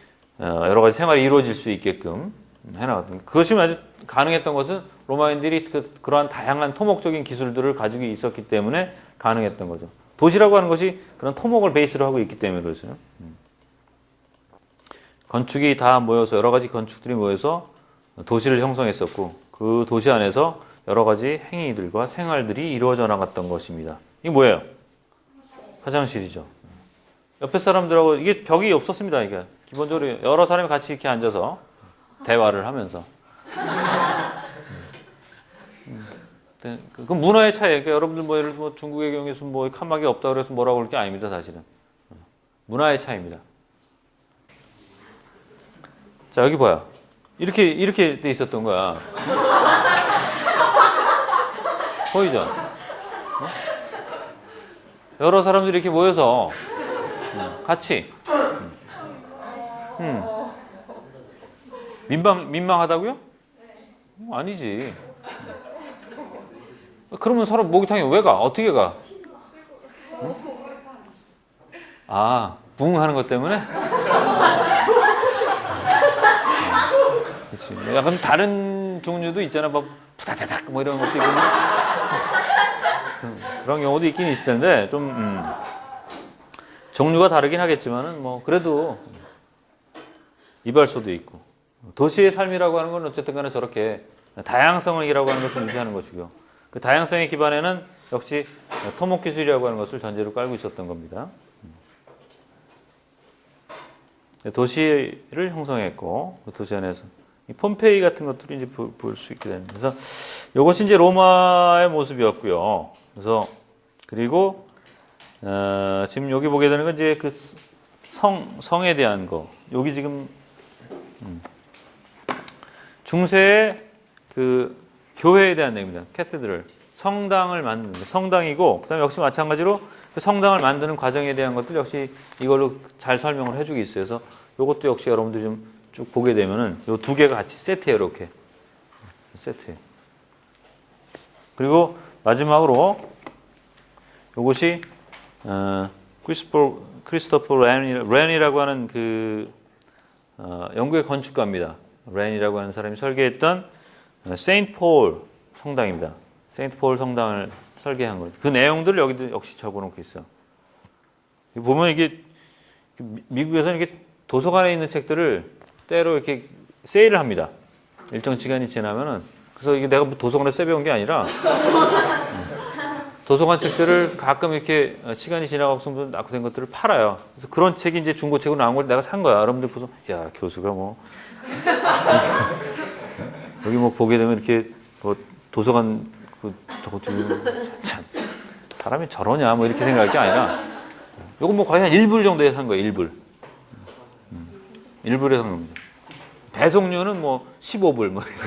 여러 가지 생활이 이루어질 수 있게끔 해나갔던. 그것이 아주 가능했던 것은 로마인들이 그러한 다양한 토목적인 기술들을 가지고 있었기 때문에 가능했던 거죠. 도시라고 하는 것이 그런 토목을 베이스로 하고 있기 때문에 그렇어요. 건축이 다 모여서 여러 가지 건축들이 모여서 도시를 형성했었고 그 도시 안에서 여러 가지 행위들과 생활들이 이루어져 나갔던 것입니다. 이게 뭐예요? 화장실이죠. 옆에 사람들하고 이게 벽이 없었습니다. 이게 기본적으로 여러 사람이 같이 이렇게 앉아서 대화를 하면서. 그 문화의 차이. 그러니까 여러분들 뭐 예를 들어 중국의 경우에서 뭐 칸막이 없다 그래서 뭐라고 그럴 게 아닙니다. 사실은 문화의 차이입니다. 자 여기 봐요. 이렇게 돼 있었던 거야. 보이죠? 여러 사람들이 이렇게 모여서 같이 민망하다고요? 아니지. 그러면 서로 목욕탕에 왜 가? 어떻게 가? 아, 붕 하는 것 때문에? 그치. 약간 다른 종류도 있잖아. 막 푸다다닥 뭐 이런 것도 있고. 그런 경우도 있긴 있을 텐데 좀 종류가 다르긴 하겠지만은 뭐 그래도 이발소도 있고 도시의 삶이라고 하는 건 어쨌든 간에 저렇게 다양성이라고 하는 것을 유지하는 것이고요. 그 다양성의 기반에는 역시 토목기술이라고 하는 것을 전제로 깔고 있었던 겁니다. 도시를 형성했고 그 도시 안에서 이 폼페이 같은 것들이 이제 볼 수 있게 되는. 그래서 이것이 이제 로마의 모습이었고요. 그래서 그리고 지금 여기 보게 되는 건 이제 그 성에 대한 거. 여기 지금 중세의 그 교회에 대한 내용입니다. 캐스드를 성당을 만드는 거. 성당이고 그다음에 역시 마찬가지로 그 성당을 만드는 과정에 대한 것들 역시 이걸로 잘 설명을 해주고 있어요. 그래서 이것도 역시 여러분들이 좀 쭉 보게 되면은 요 두 개가 같이 세트예요. 이렇게 세트. 그리고 마지막으로 이것이 크리스토퍼 렌이라고 하는 그 영국의 건축가입니다. 렌이라고 하는 사람이 설계했던 세인트 폴 성당입니다. 세인트 폴 성당을 설계한 거예요. 그 내용들을 여기도 역시 적어놓고 있어요. 보면 이게 미국에서는 이렇게 도서관에 있는 책들을 때로 이렇게 세일을 합니다. 일정 시간이 지나면은. 그래서 이게 내가 도서관에 세배운 게 아니라 도서관 책들을 가끔 이렇게 시간이 지나가고 낙후된 것들을 팔아요. 그래서 그런 책이 이제 중고책으로 나온 걸 내가 산 거야. 여러분들 보서 야 교수가 뭐 여기 뭐 보게 되면 이렇게 뭐 도서관 저거 참 사람이 저러냐 뭐 이렇게 생각할 게 아니라 요거 뭐 거의 한 1불 정도에 산 거예요. 1불. 1불에 산 겁니다. 배송료는 뭐 15불 뭐 이렇게.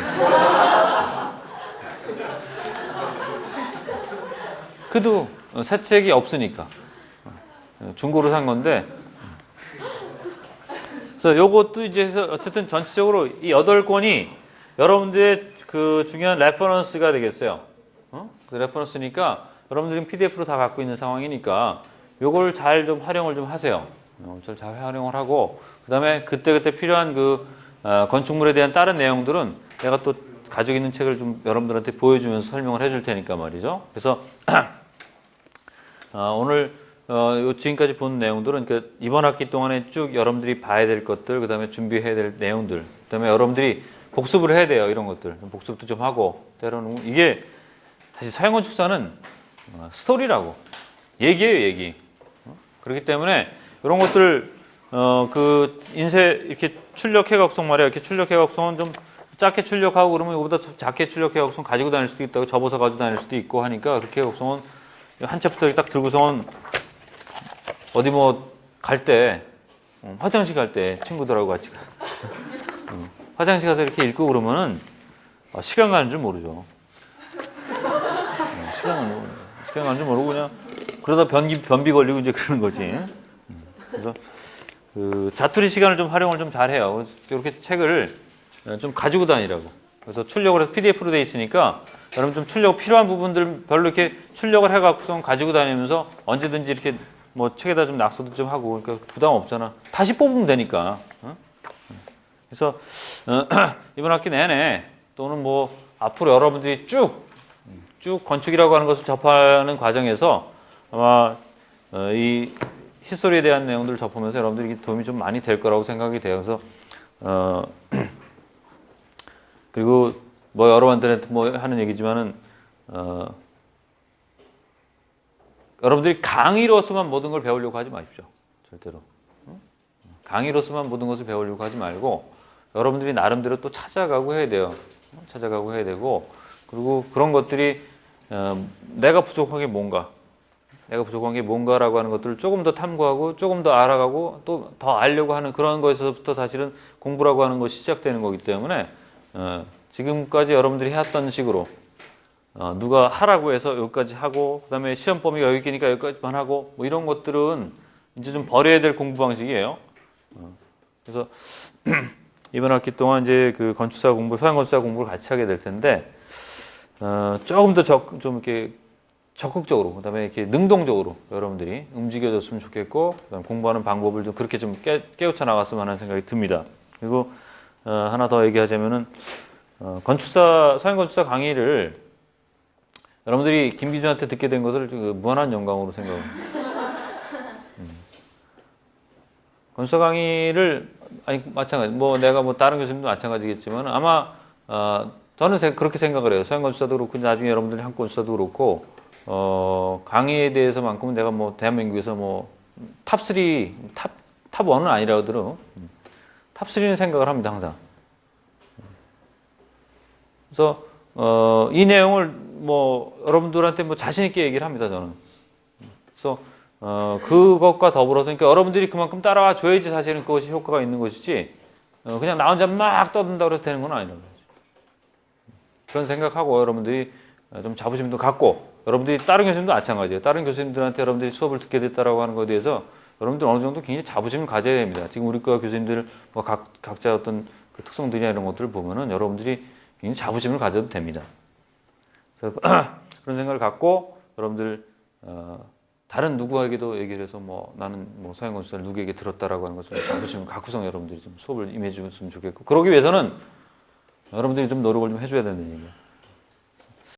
그래도 새 책이 없으니까 중고로 산 건데. 그래서 요것도 이제 어쨌든 전체적으로 이 8권이 여러분들의 그 중요한 레퍼런스가 되겠어요. 그 레퍼런스니까 여러분들은 PDF로 다 갖고 있는 상황이니까 요걸 잘 좀 활용을 좀 하세요. 잘 활용을 하고 그다음에 그때그때 필요한 그 건축물에 대한 다른 내용들은 내가 또 가지고 있는 책을 좀 여러분들한테 보여주면서 설명을 해줄 테니까 말이죠. 그래서 오늘 지금까지 본 내용들은 그 이번 학기 동안에 쭉 여러분들이 봐야 될 것들, 그다음에 준비해야 될 내용들, 그다음에 여러분들이 복습을 해야 돼요. 이런 것들 복습도 좀 하고 때로는 이게 사실 서양건축사는 스토리라고 얘기예요, 얘기. 그렇기 때문에 이런 것들 그 인쇄 이렇게 출력 해각성 말이야. 이렇게 출력 해각성은 좀 작게 출력하고 그러면 이거보다 작게 출력 해각성 가지고 다닐 수도 있다고 접어서 가지고 다닐 수도 있고 하니까 그렇게 해각성은 한 챕터 딱 들고서는 어디 뭐 갈 때 화장실 갈 때 친구들하고 같이 화장실 가서 이렇게 읽고 그러면은 시간 가는 줄 모르죠. 시간 가는 줄 모르고 그냥 그러다 변비 걸리고 이제 그러는 거지. 그래서 그 자투리 시간을 좀 활용을 좀 잘해요. 이렇게 책을 좀 가지고 다니라고. 그래서 출력을 해서 PDF로 돼 있으니까 여러분 좀 출력 필요한 부분들 별로 이렇게 출력을 해갖고 가지고 다니면서 언제든지 이렇게 뭐 책에다 좀 낙서도 좀 하고 그러니까 부담 없잖아. 다시 뽑으면 되니까. 그래서 이번 학기 내내 또는 뭐 앞으로 여러분들이 쭉 건축이라고 하는 것을 접하는 과정에서 아마 이 히스토리에 대한 내용들을 접하면서 여러분들이 도움이 좀 많이 될 거라고 생각이 돼요. 그래서 그리고 뭐 여러분들한테 뭐 하는 얘기지만은 여러분들이 강의로서만 모든 걸 배우려고 하지 마십시오. 절대로. 강의로서만 모든 것을 배우려고 하지 말고 여러분들이 나름대로 또 찾아가고 해야 돼요. 찾아가고 해야 되고 그리고 그런 것들이 내가 부족한 게 뭔가 내가 부족한 게 뭔가라고 하는 것들을 조금 더 탐구하고 조금 더 알아가고 또 더 알려고 하는 그런 거에서부터 사실은 공부라고 하는 것이 시작되는 거기 때문에 지금까지 여러분들이 해왔던 식으로 누가 하라고 해서 여기까지 하고, 그 다음에 시험 범위가 여기 있으니까 여기까지만 하고, 뭐 이런 것들은 이제 좀 버려야 될 공부 방식이에요. 그래서 이번 학기 동안 이제 그 건축사 공부, 서양 건축사 공부를 같이 하게 될 텐데, 조금 더 좀 이렇게 적극적으로, 그 다음에 이렇게 능동적으로 여러분들이 움직여줬으면 좋겠고, 그다음 공부하는 방법을 좀 그렇게 좀 깨우쳐 나갔으면 하는 생각이 듭니다. 그리고, 하나 더 얘기하자면은, 서양 건축사 강의를 여러분들이 김기준한테 듣게 된 것을 무한한 영광으로 생각합니다. 건축사 강의를, 아니, 마찬가지, 내가 다른 교수님도 마찬가지겠지만, 아마, 저는 그렇게 생각을 해요. 서양 건축사도 그렇고, 나중에 여러분들이 한국 건축사도 그렇고, 강의에 대해서만큼은 내가 대한민국에서 탑3, 탑1은 아니라 하더라도, 탑3는 생각을 합니다, 항상. 그래서, 이 내용을 여러분들한테 자신있게 얘기를 합니다, 저는. 그래서, 그것과 더불어서, 그러니까 여러분들이 그만큼 따라와 줘야지 사실은 그것이 효과가 있는 것이지, 그냥 나 혼자 막 떠든다고 해서 되는 건 아니라고. 그런 생각하고 여러분들이 좀 자부심도 갖고, 여러분들이 다른 교수님도 마찬가지예요. 다른 교수님들한테 여러분들이 수업을 듣게 됐다라고 하는 것에 대해서 여러분들 어느 정도 굉장히 자부심을 가져야 됩니다. 지금 우리 과 교수님들 각자 어떤 그 특성들이나 이런 것들을 보면은 여러분들이 굉장히 자부심을 가져도 됩니다. 그래서 그런 생각을 갖고 여러분들 다른 누구에게도 얘기를 해서 나는 서양 건축사를 누구에게 들었다라고 하는 것을 자부심을 갖고서 여러분들이 좀 수업을 임해 주셨으면 좋겠고, 그러기 위해서는 여러분들이 좀 노력을 좀 해줘야 되는 얘기예요.